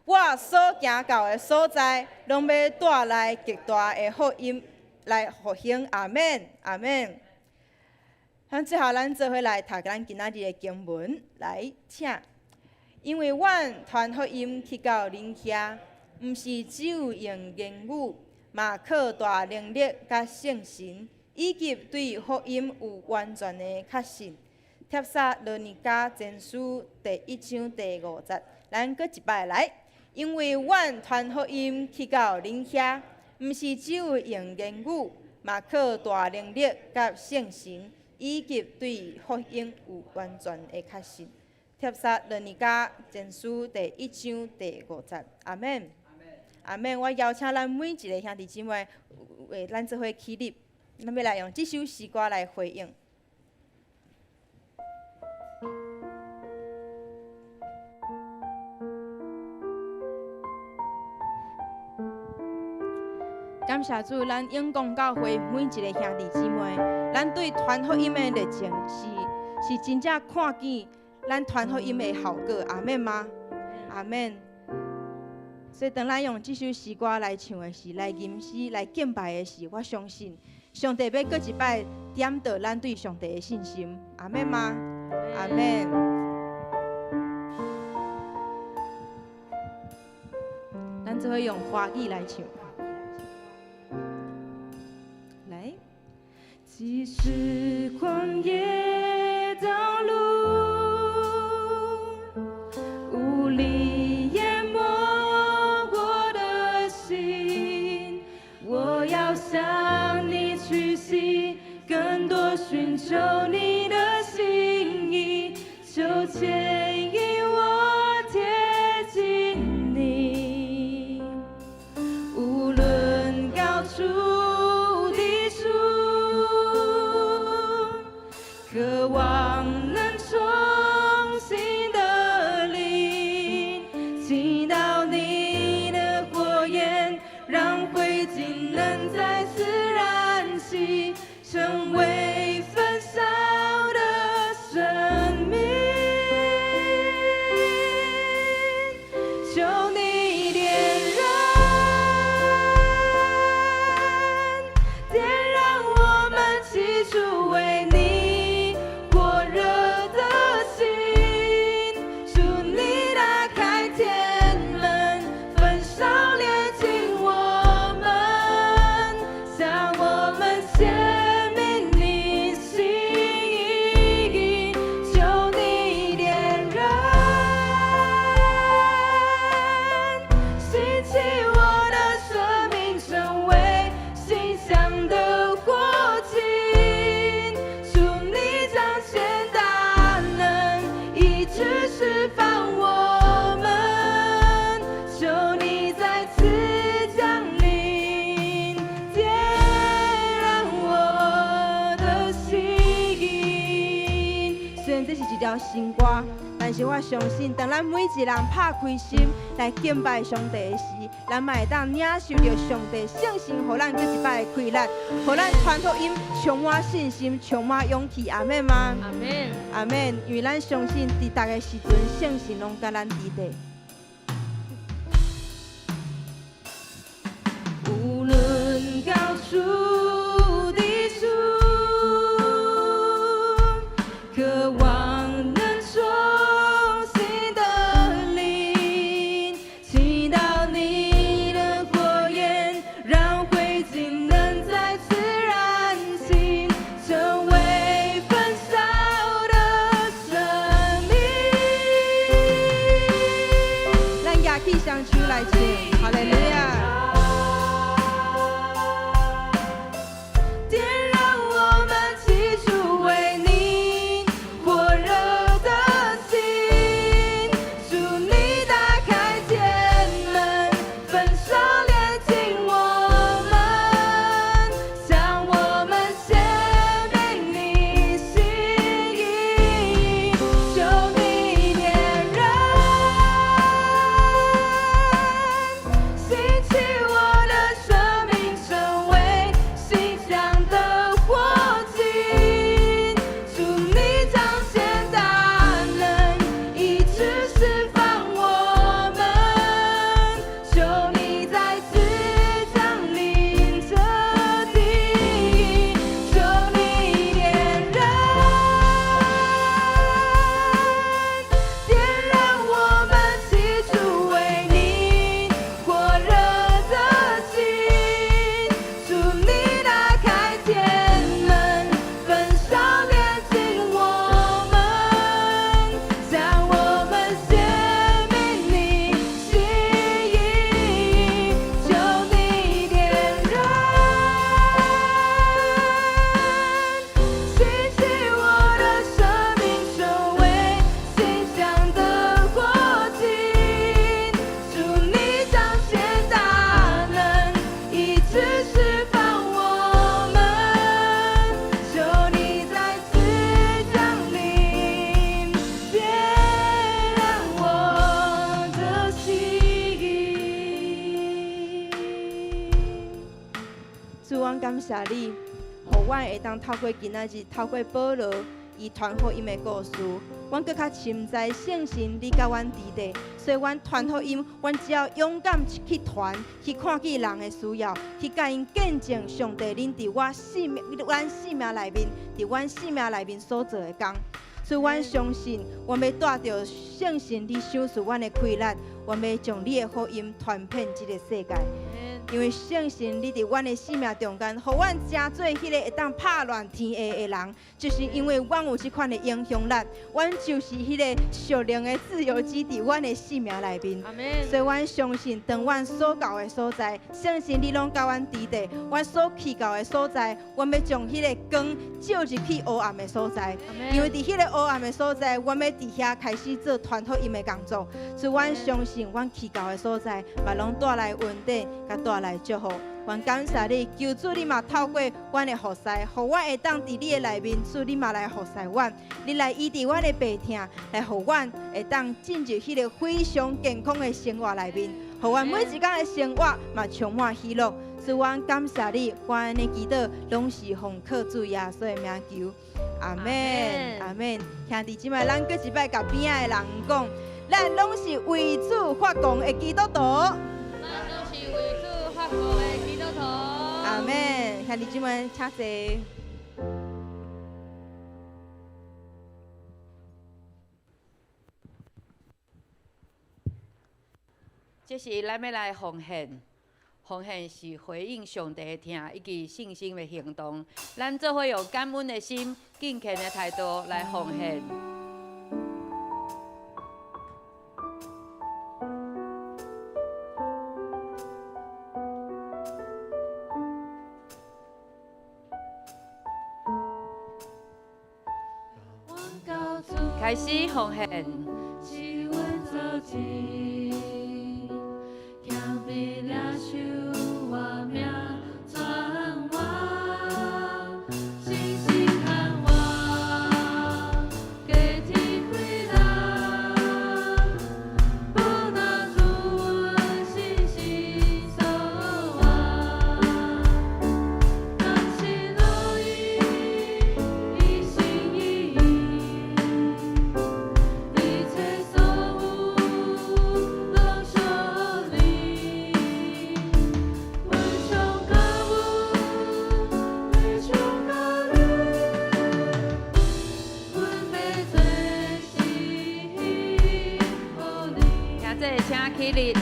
我所行到的所在，拢要带来极大的福音，来复兴。阿们，阿们。最后，咱做伙来读咱今仔日的经文，来请。因为阮传福音去到恁遐，毋是只有用言语，嘛靠大能力甲圣神，以及对福音有完全的确信。帖撒罗尼迦前书第1章第5节，咱搁一摆来。因为阮传福音去到恁遐，毋是只有用言语，嘛靠大能力甲圣神，以及对福音有完全的确信。帖撒罗尼迦前书第1章第5节，阿们，阿们。我邀请咱每一个兄弟姊妹，为咱做伙起立，咱要来用这首诗歌来回应。感谢主，咱永光教会每一个兄弟姊妹，咱对传福音的热情是真正看见咱传福音的效果。阿们吗？阿们。所以当咱用这首诗歌来唱的时，来吟诗、来敬拜的时，我相信上帝要搁一摆点到咱对上帝的信心。阿们吗？阿们。咱就会用华语来唱。即使旷野道路无力淹没我的心，我要向你屈膝，更多寻求你的心意，求牵引我贴近你，无论高处条心肝。但是我相信，当咱每一人拍开心来敬拜上帝的时，咱嘛会当领受到上帝圣神，互咱搁一摆的开力，互咱传福音充满信心，充满勇气。阿门吗？阿门。阿门。因为咱相信，伫逐个时阵，圣神拢甲咱伫地。无论高处低处，渴望能重新的灵，祈祷你的火焰，让灰烬能再次燃起，成为焚烧的生命。咱举起双手来唱，哈利路亚。感谢你，互阮会当透过今仔日，透过保罗伊传福音的故事，阮更较深知圣神你甲阮伫地，所以阮传福音，阮只要勇敢去传，去看见人的需要，去甲因见证上帝恁伫阮生命内面，伫阮生命内面所做的工。所以阮相信，阮要带着圣神你赏赐阮的开力，阮要将你的福音传遍这个世界。因为圣神你伫阮的生命中间，互阮真做迄个会当拍乱天下的人，就是因为阮有这款的影响力，阮就是迄个属灵的自由基伫阮的生命内面。所以阮相信，当阮所到的所在，圣神你拢甲阮伫地，阮所去到的所在，阮要将迄个光照入去黑暗的所在。因为伫迄个黑暗的所在，阮要伫遐开始做传福音的工作。所以阮相信，阮去到的所在，嘛拢带来稳定，甲带来祝福。阮感谢你，求主你嘛透过阮的服侍，互阮会当伫你的内面，主你嘛来服侍阮，你来医治阮的病痛，来互阮会当进入迄个非常健康的生活内面，互阮每一天的生活嘛充满喜乐。所以阮感谢你，阮的祈祷拢是奉靠主耶稣的名求，阿门，阿门。兄弟姊妹，咱搁一摆甲边仔的人讲，咱拢是为主发光的基督徒。阿门，兄弟姊妹，请坐。这是咱要来奉献，奉献是回应上帝的听以及信心的行动。咱做伙用感恩的心、敬虔的态度来奉献。开始奉献。星星盼望，给天。者请起立。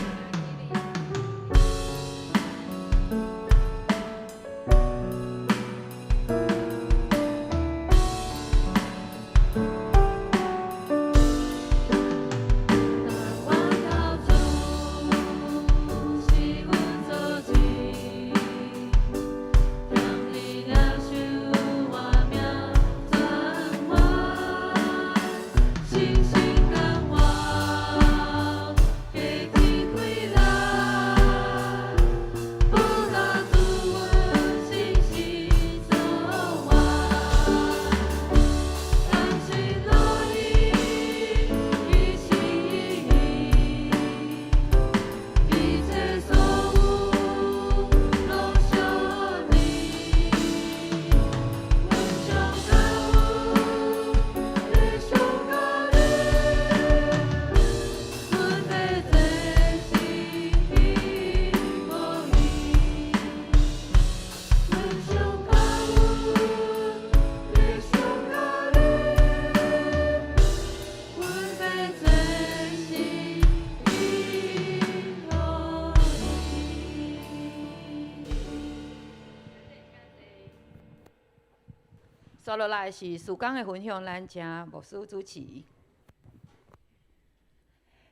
接落来是曙光的分享，咱请牧师主持。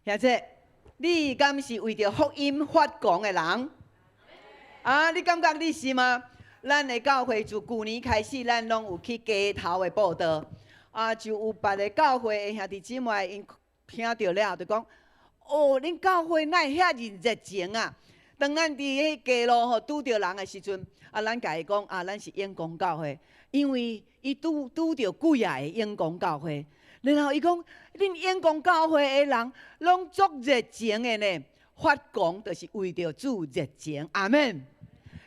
兄弟，你敢是为着福音发光的人？啊，你感觉你是吗？咱的教会自旧年开始，咱拢有去街头的报道，啊，就有别个教会的兄弟姊妹因听到了，就讲：哦，恁教会哪会遐热情啊？当咱伫迄街路吼拄着人的时阵，啊，咱家己讲啊，咱是阳光教会，因为伊拄着几啊个阳光教会，然后伊讲，恁阳光教会的人拢足热情的呢，发光就是为着主热情，阿门。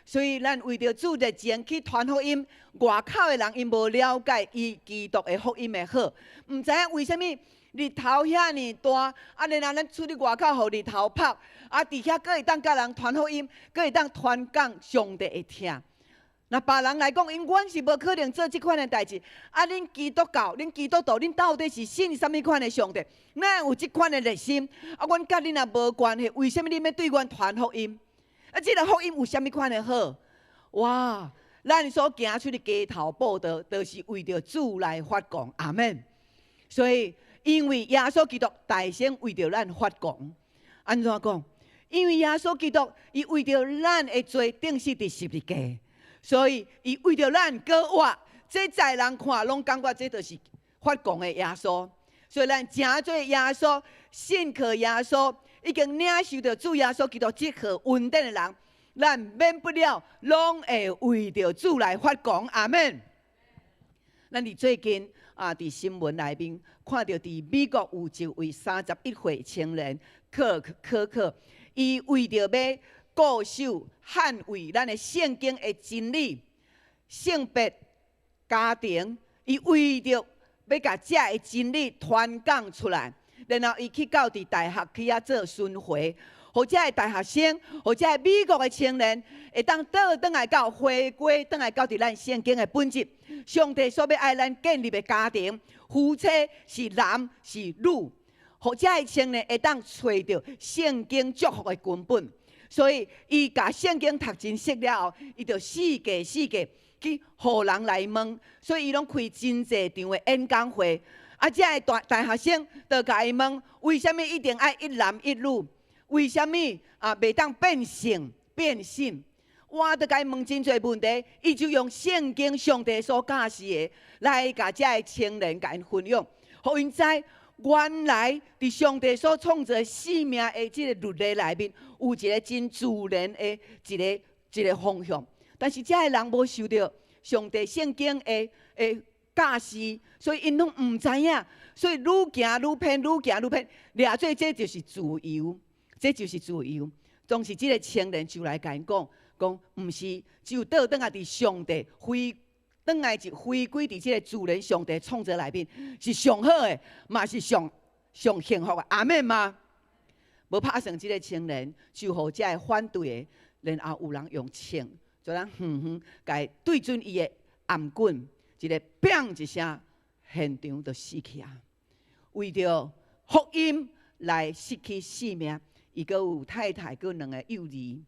所以咱为着主热情去传福音，外口的人因无了解伊基督的福音的好，毋知影为虾米日头遐尼大，啊，然后咱出去外口，互日头晒，啊，伫遐阁会当甲人传福音，阁会当传讲上帝的听。那别人来讲，因阮是无可能做即款的代志。啊，恁基督教、恁基督徒，恁到底是信啥物款的上帝？哪有即款的热心？啊，阮甲恁也无关系，为什么恁要对阮传福音？啊，即个福音有啥物款的好？哇！咱所行出的街头报道，都是为着主来发光。阿门。所以，因为耶稣基督大先为着咱发光，安怎讲？因为耶稣基督，伊为着咱的罪定死伫十字架。所以，伊为着咱过活，这在人看拢感觉这就是发光的耶稣。所以，咱诚做耶稣、信靠耶稣、已经领受着主耶稣基督这号恩典的人，咱免不了拢会为着主来发光。阿门。咱伫最近伫新闻内面看到，伫美国有一位31岁青年可可，伊为着要固守、捍卫咱的圣经的真理、性别、家庭，伊为着要甲这个真理传讲出来，然后伊去到伫大学去做巡回，或者个大学生，或者个美国的青年，会当倒转来到回归，倒来到伫咱圣经的本质。上帝所要爱咱建立的家庭，夫妻是男是女，或者个青年会当找到圣经祝福的根本。所以，伊甲圣经读真熟了后，伊就四界去互人来问，所以伊拢开真济场的演讲会。啊，这个大学生就甲伊问，为什么一定爱一男一女？为什么袂当变性？我就甲伊问真济问题，伊就用圣经上帝所教示的来甲这个青年甲因分享，互因知。原来伫上帝所创造生命的即个律例内面，有一个真自然的一个方向。但是这个人无受到上帝圣经的教示，所以因拢毋知影，所以愈行愈偏，掠做这就是自由，这就是自由。当时即个青年就来甲因讲，毋是只有倒转来伫上帝转来就回归伫即个自然上帝创造内面，是上好的，嘛是上幸福的。阿门吗？无拍算即个青年，就互这个反对的，然后有人用枪，就咱甲伊对准伊的颔棍，一个砰一声，现场就死去啊！为着福音来失去性命，伊阁有太太，阁2个幼儿，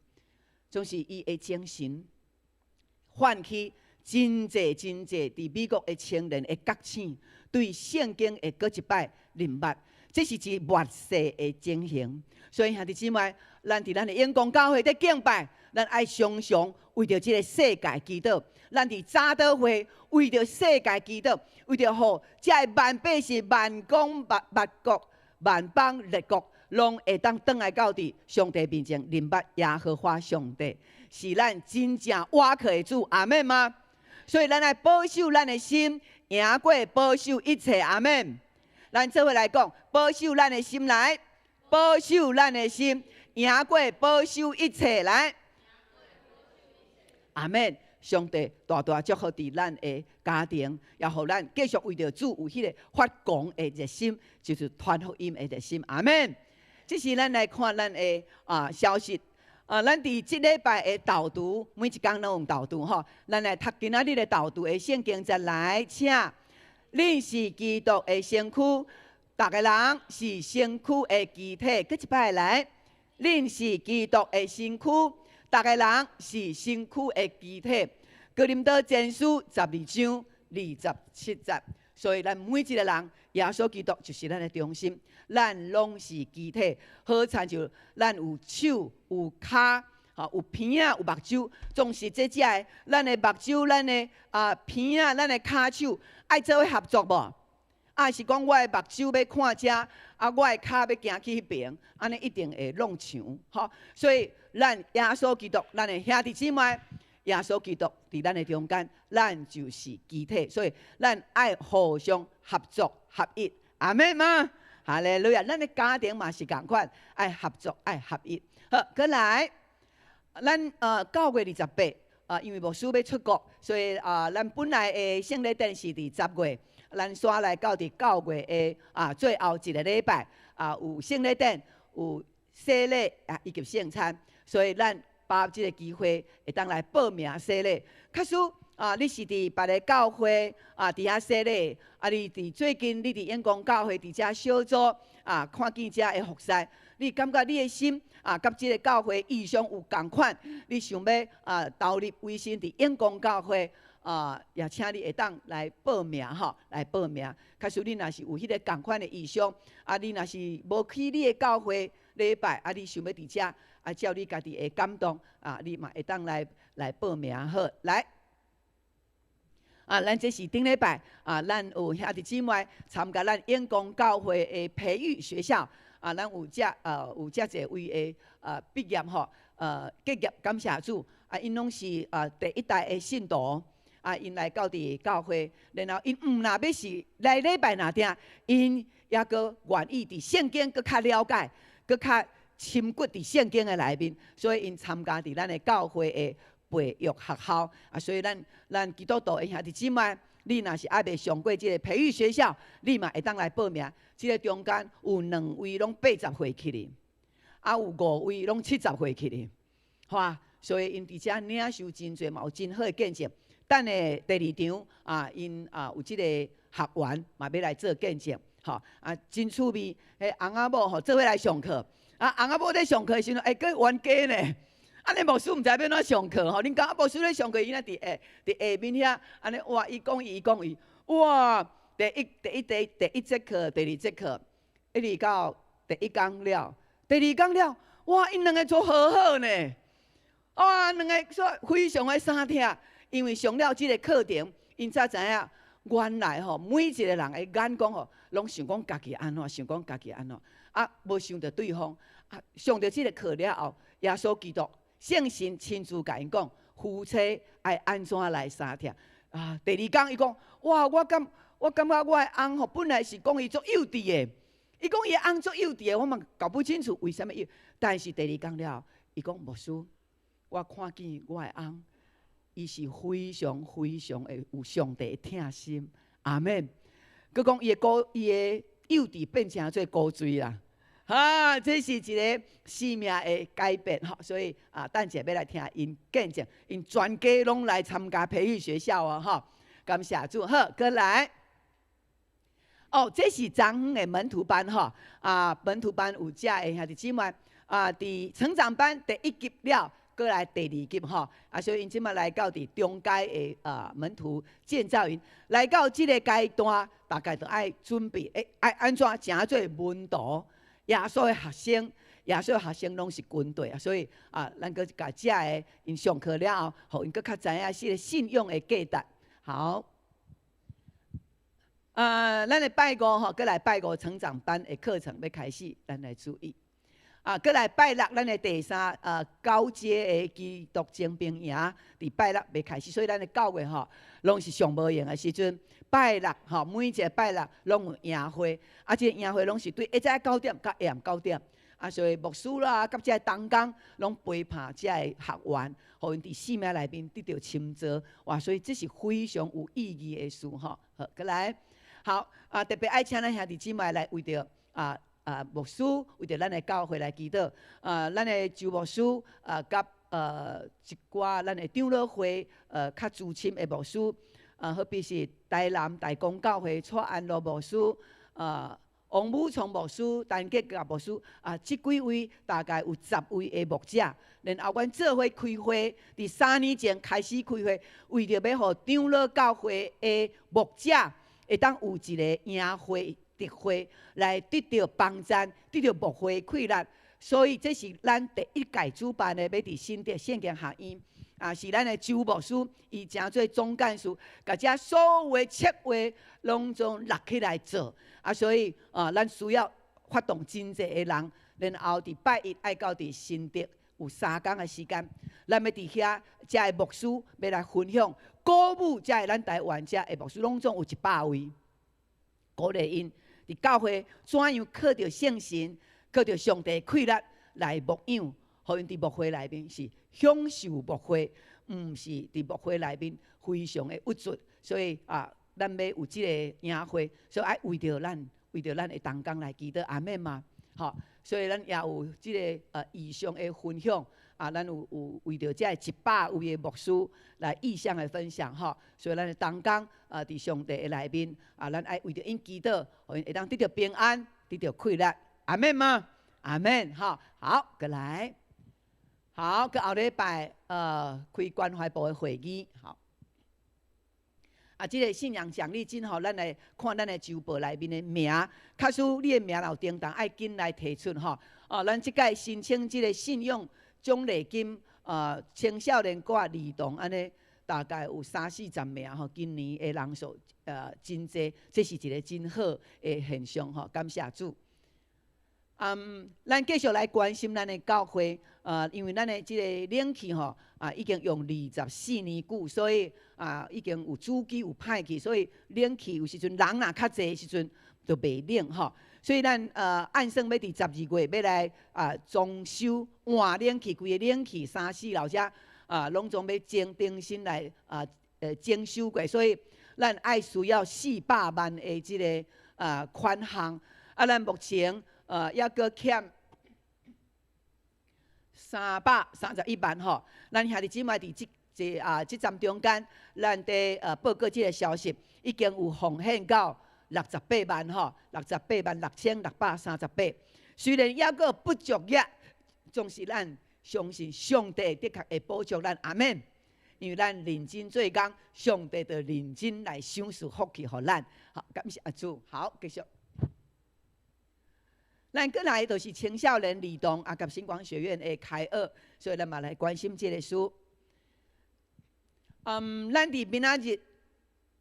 总是伊的精神唤起真济伫美国的青年的觉醒，对圣经的阁一摆认捌，这是一末世的情形。所以兄弟姊妹，咱伫咱的眼光教会在敬拜，咱爱常常为着这个世界祈祷。咱伫早祷会为着世界祈祷，为着互这万百姓、万邦、万国、万邦、列国，拢会当转来到伫上帝面前认捌耶和华上帝，是咱真正瓦靠的主。阿们吗？所以咱爱保守咱的心，赢过保守一切。阿们。咱做伙来讲，保守咱的心来，保守咱的心，赢过保守一切来。阿们。上帝大大祝福伫咱的家庭，也互咱继续为着主有迄个发光的热心，就是传福音的热心。阿们。这是咱来看咱的消息。咱伫即礼拜的导读，每一天拢用导读吼。咱来读今仔日的导读的圣经，再来请。恁是基督的身躯，逐个人是身躯的肢体。佮一摆来，恁是基督的身躯。逐个人是身躯的肢体。哥林多前书12章27节，所以咱每一个人，耶稣基督就是咱的中心，咱拢是肢体，好亲像咱有手、有骹、有鼻仔、有目睭，总是这只的，咱的目睭、咱的鼻仔、咱的骹手，爱做伙合作无？是讲我的目睭要看遮，我的骹要行去迄边，安尼一定会弄墙，吼。所以咱耶稣基督，咱的兄弟姊妹，耶稣基督伫咱的中间，咱就是肢体，所以咱爱互相合作合一。阿们吗？哈利路亚！咱的家庭嘛是共款，爱合作爱合一。好，再来，咱9月28，因为牧师要出国，所以咱本来的圣礼典是伫10月。咱刷来到伫9月的最后一个礼拜有圣礼典，有洗礼以及圣餐，所以咱把握这个机会会当来报名洗礼。假使你是伫别个教会伫遐洗礼，你伫最近你伫眼光教会伫遮小组看见遮的服侍，你感觉你的心甲这个教会意向有共款，你想要投入委身伫眼光教会。也请你会当来报名吼，来报名。假使你若是有迄个共款的意向，你若是无去你的教会礼拜，你想要伫遮照你家己的感动，你嘛会当来报名好来。咱这是顶礼拜咱有兄弟姊妹参加咱眼光教会的培育学校，咱有遮侪位的毕业吼，结业感谢主，因拢是第一代的信徒。因来到伫教会，然后因若要是来礼拜若听，因也阁愿意伫圣经阁较了解，阁较深骨伫圣经的内面，所以因参加伫咱的教会的培育学校。所以咱基督徒的兄弟姊妹，你若是还未上过这个培育学校，你嘛会当来报名。这个中间有2位拢80岁起哩，有5位拢70岁起哩，吼。所以因伫遮领受真侪嘛，有真好的见证。等下第2场因有即个学员嘛要来做见证，吼真趣味。迄翁仔某吼做伙来上课，翁仔某在上课的时阵，佫冤家呢。安尼牧师毋知要怎上课吼，恁讲牧师咧上课，伊若伫下面遐，安尼哇，伊讲伊，哇，第一节课，第2节课，一直到第1讲了，第2讲了，哇，因2个做好好呢，哇，2个说非常的相听。因为上了即个课程，因才知影原来吼每一个人的眼光吼，拢想讲家己安怎，想讲家己安怎，无想着对方。上着即个课了后，耶稣基督圣神亲自甲因讲，夫妻爱安怎来相听。第2讲伊讲，哇，我感觉我的翁吼本来是讲伊做幼稚的，伊讲伊的翁做幼稚的，我嘛搞不清楚为什么幼。但是第2讲了后，伊讲牧师，我看见我的翁。伊是非常的有上帝的疼心，阿免。佮讲伊的幼稚变成做高水啦，这是一个生命的改变吼。所以等者要来听因见证，因全家拢来参加培育学校吼。感谢主，好，佮来。哦，这是昨昏的门徒班吼，门徒班有遮的兄弟姊妹，伫成长班第1级了，过来第2级吼，所以因即摆来到伫中阶的门徒建造营，来到即个阶段，大概就爱准备，爱安怎成做门徒？耶稣的学生，耶稣的学生拢是军队啊，所以咱搁甲遮的因上课了后，互因搁较知影是个信用的价值。好。咱的拜五吼，过来拜五成长班的课程要开始，咱来注意。过来拜六，咱的第3高阶的基督精兵营，伫拜六要开始，所以咱的教会吼，拢是上无用的时阵，拜六吼，每一个拜六拢有营会，这个营会拢是对一早9点到下暗9点，所以牧师啦，甲这同工拢陪伴这个学员，互因伫生命内面得到深造，哇！所以这是非常有意义的事吼。好，过来。好特别爱请咱兄弟姊妹来为着牧师，为着咱的教会来祈祷。咱的周牧师甲一寡咱的长老会较资深的牧师，好比是台南大公教会蔡安乐牧师，王武聪牧师、陈吉甲牧师，即几位大概有10位的牧者。然后阮做伙开会，伫3年前开始开会，为着要互长老教会的牧者。会当有一个营会、特会来得到帮赞，得到牧会快乐。所以这是咱第1届主办的，要伫新竹圣经学院，是咱的周牧师，伊诚做总干事，甲遮所有的策划拢总落起来做。所以咱需要发动真济的人，然后伫拜1爱到伫新竹有3天的时间，咱要伫遐遮的牧师要来分享。鼓舞遮个咱台湾遮的牧师，拢总有100位，鼓励因伫教会怎样靠着圣神、靠着上帝快乐来牧养，互因伫牧会内面是享受牧会，毋是伫牧会内面非常的郁卒。所以咱要有即个营会，所以爱为着咱的同工来祈祷，阿们嘛，吼。所以咱也有即个以上的分享。咱有为着这100位的牧师来意向的分享吼，所以咱的同工伫上帝的内面咱爱为着因祈祷，互因会当得到平安，得到快乐，阿们吗？阿们，好，过来，好，佮后礼拜开关怀部的会议，好。即个信仰奖励金吼，咱来看咱的周报内面的名，假使你的名有叮当，爱紧来提出吼。咱即届申请即个信用奖励金，青少年挂儿童安尼，大概有30-40名吼。今年的人数真济，这是一个真好的现象吼。感谢主。咱继续来关心咱的教会，因为咱的即个冷气吼，已经用24年久，所以已经有主机有歹去，所以冷气有时阵人若较济时阵就袂冷吼。所以咱按算要伫12月要来装修换冷气，规个冷气3-4楼遮拢总要重新来整修过，所以咱爱需要400万的即个款项。咱目前还阁欠331万吼。咱兄弟姊妹伫即站中间，咱伫报告即个消息，已经有奉献到68万吼，686638。虽然还阁不足额，总是咱相信上帝的确会保障咱，阿们。因为咱认真做工，上帝就认真来赏赐福气予咱。好，感谢主。好，继续。咱过来就是青少年儿童甲星光学院的开学，所以咱嘛来关心这个事。咱伫明仔日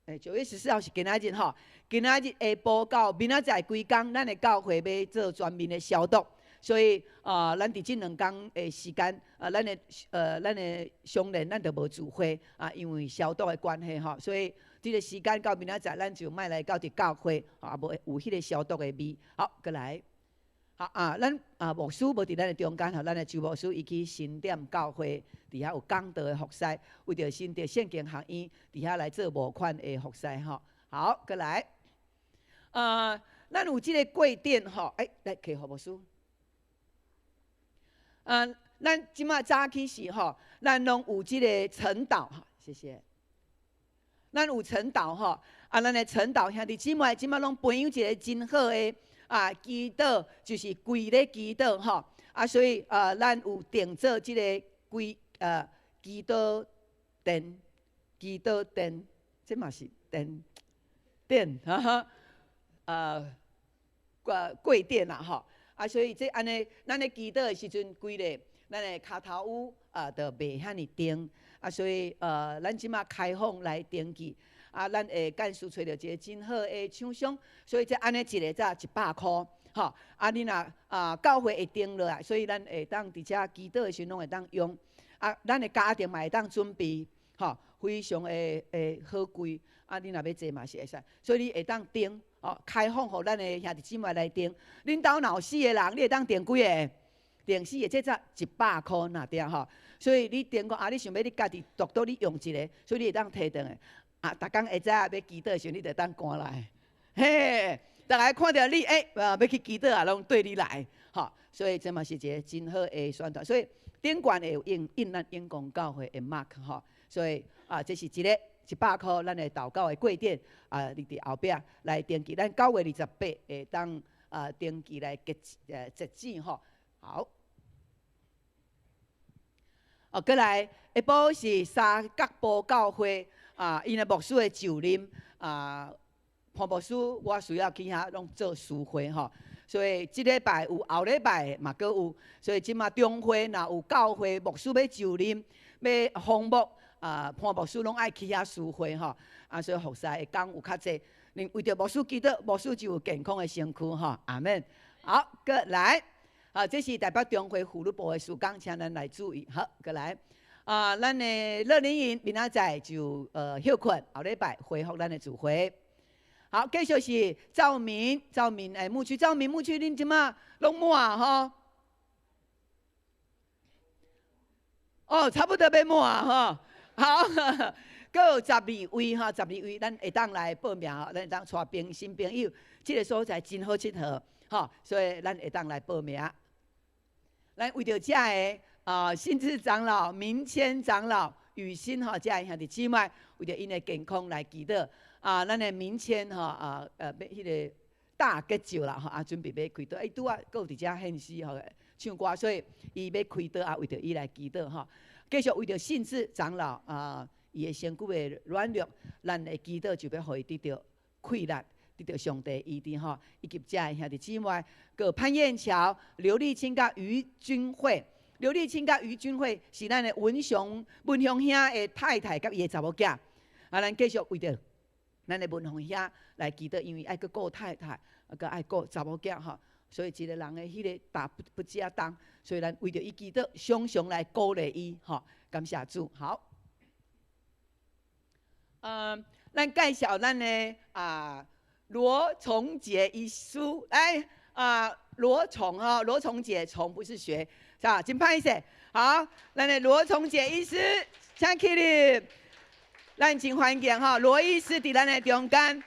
，9月14号是今仔日吼，今仔日下晡到明仔载规工，咱的教会要做全面的消毒，所以咱伫这2天的时间，咱的商人咱就无聚会因为消毒的关系吼，所以这个时间到明仔载，咱就莫来到伫教会无有迄个消毒的味。好，过来。好咱牧师无伫咱的中间咱的周牧师伊去新店教会，伫遐有讲道的服侍，为着新竹圣经学院伫遐来做募款的服侍吼。好，过来，咱有即个贵店吼，来给何牧师。咱即马早起时吼，咱拢有即个晨祷哈，谢谢。咱有晨祷吼，咱的陈导兄弟姊妹，即摆拢培养一个真好的祈祷，就是跪咧祈祷吼。所以咱有定做即个祈祷殿，这嘛是殿跪殿啦吼。所以这安尼，咱咧祈祷的时阵，规个咱的骹头就袂遐尼重。所以咱即马开放来登记。咱会干事找到一个真好的厂商，所以这安尼一个才100块，吼。你若教会会定落来，所以咱会当伫遮祈祷的时阵拢会当用。咱的家庭嘛会当准备，吼，非常的好贵。你若要坐嘛是会使，所以你会当订，开放互咱的兄弟姊妹来订。恁兜若有4个人，你会当订几个？订4个，这才100块那点吼。所以你订过你想要你家己独独你用一个，所以你会当摕倒来。逐工下早要祈祷的时候，你就当赶来，嘿，大家看到你要去祈祷拢对你来，吼，所以这嘛是一个真好的宣传。所以顶悬会有印咱永光教会的 mark 吼，所以这是一个100块咱的祷告的贵店你伫后壁来登记，咱9月28会当登记来截止吼。好，过来下晡是三角埔教会。因的牧师的就任潘牧师，我需要去遐拢做事会吼，所以即礼拜有，后礼拜嘛阁有，所以即马中会若有教会牧师要就任，要奉牧潘牧师拢爱去遐事会吼，所以服侍会讲有较济，为着牧师祈祷，牧师就有健康的身躯吼，阿们。好，过来，这是代表中会妇女部的事工，请咱来注意。好，过来。咱的乐龄营明仔载就休困，后礼拜恢复咱的聚会。好，继续是赵明牧区，牧区恁即马拢满吼？差不多要满吼。好，阁有12位哈，12位咱会当来报名吼，咱会当带新朋友，这个所在真好佚佗吼，所以咱会当来报名。咱为着这个。新智长老、明谦长老、雨欣吼，遮兄弟姊妹为着因的健康来祈祷。咱的明谦吼要迄个大结石啦吼，准备要开刀，拄啊，搁有伫遮献诗吼唱歌，所以伊要开刀为着伊来祈祷吼。继续为着新智长老伊的身躯的软弱，咱的祈祷就要互伊得到溃烂，得到上帝医治吼。以及遮兄弟姊妹，搁潘燕桥、刘丽清甲于君慧。刘丽清甲于君慧是咱的文雄兄的太太甲伊的查某囝，咱继续为着咱的文雄兄来祈祷，因为爱去顾太太，搁爱顾查某囝吼，所以一个人的迄个大不加当，所以咱为着伊祈祷，常常来鼓励伊吼，感谢主。好，咱介绍咱的罗崇杰医师来罗崇杰，崇不是学。真歹势，好，咱的罗崇杰医师，请起立，咱真欢迎吼，罗医师伫咱的中间。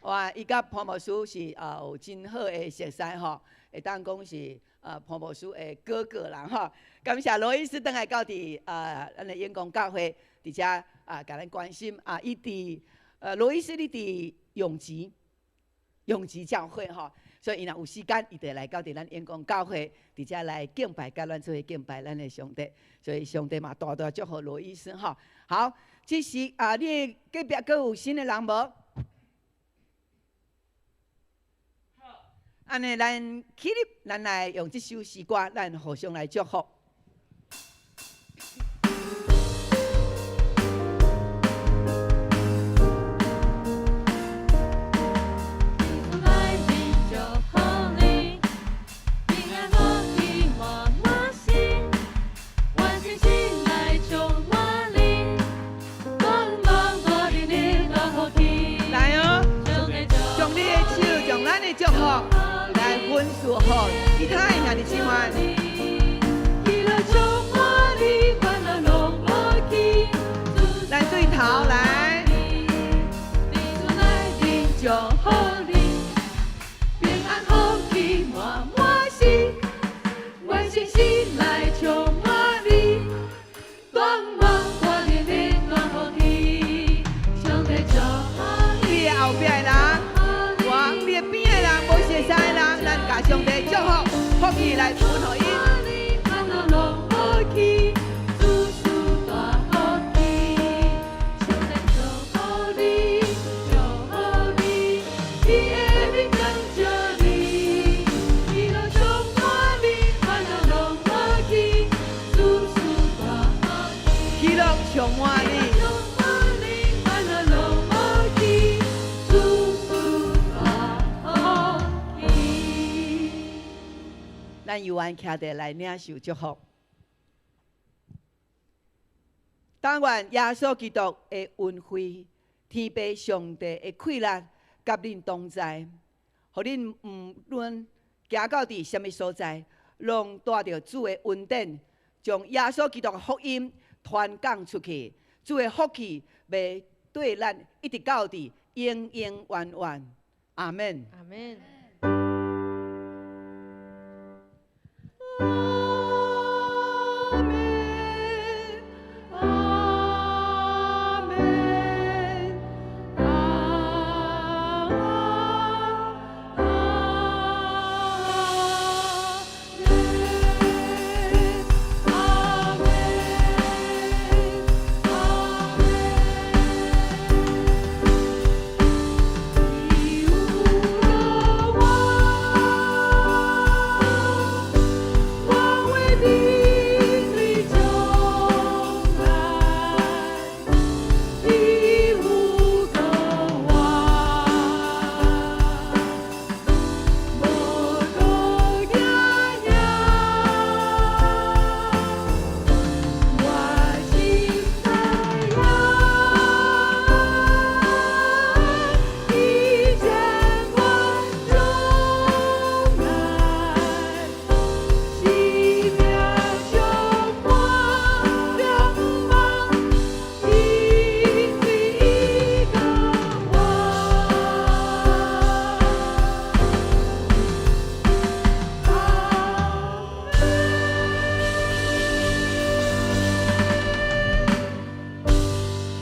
哇，伊甲潘牧师是有真好的熟识吼，会当讲是潘牧师的哥哥啦吼。感谢罗医师倒来到伫咱的永光教会，伫遮甲咱关心伊伫罗医师你伫永吉教会吼。所以，伊若有时间，伊就来到伫咱永光教会，伫遮来敬拜，甲咱做伙敬拜咱的上帝。所以，上帝嘛大大祝福罗医生吼。好，这是你隔壁阁有新的人无？好，安尼咱起立，咱来用这首诗歌，咱互相来祝福。祝福来分数好，其他的兄弟姊妹。来对头来。祝福你，平安福气满满心，愿信心来充满你，光芒挂念的暖福气，上帝把上帝祝福福气来分互伊。喜乐充满你。咱犹原徛地来领受祝福。但愿耶稣基督的恩惠、天父上帝的快乐，甲恁同在，互恁无论行到伫什么所在，拢带着主的恩典，将耶稣基督的福音传讲出去。主的福气要对咱一直到底，永永远远。阿门。阿门。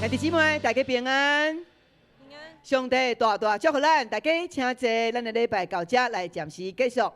弟兄姊妹，大家平安。平安。上帝大大祝福咱，大家请坐，咱的礼拜到这来暂时结束。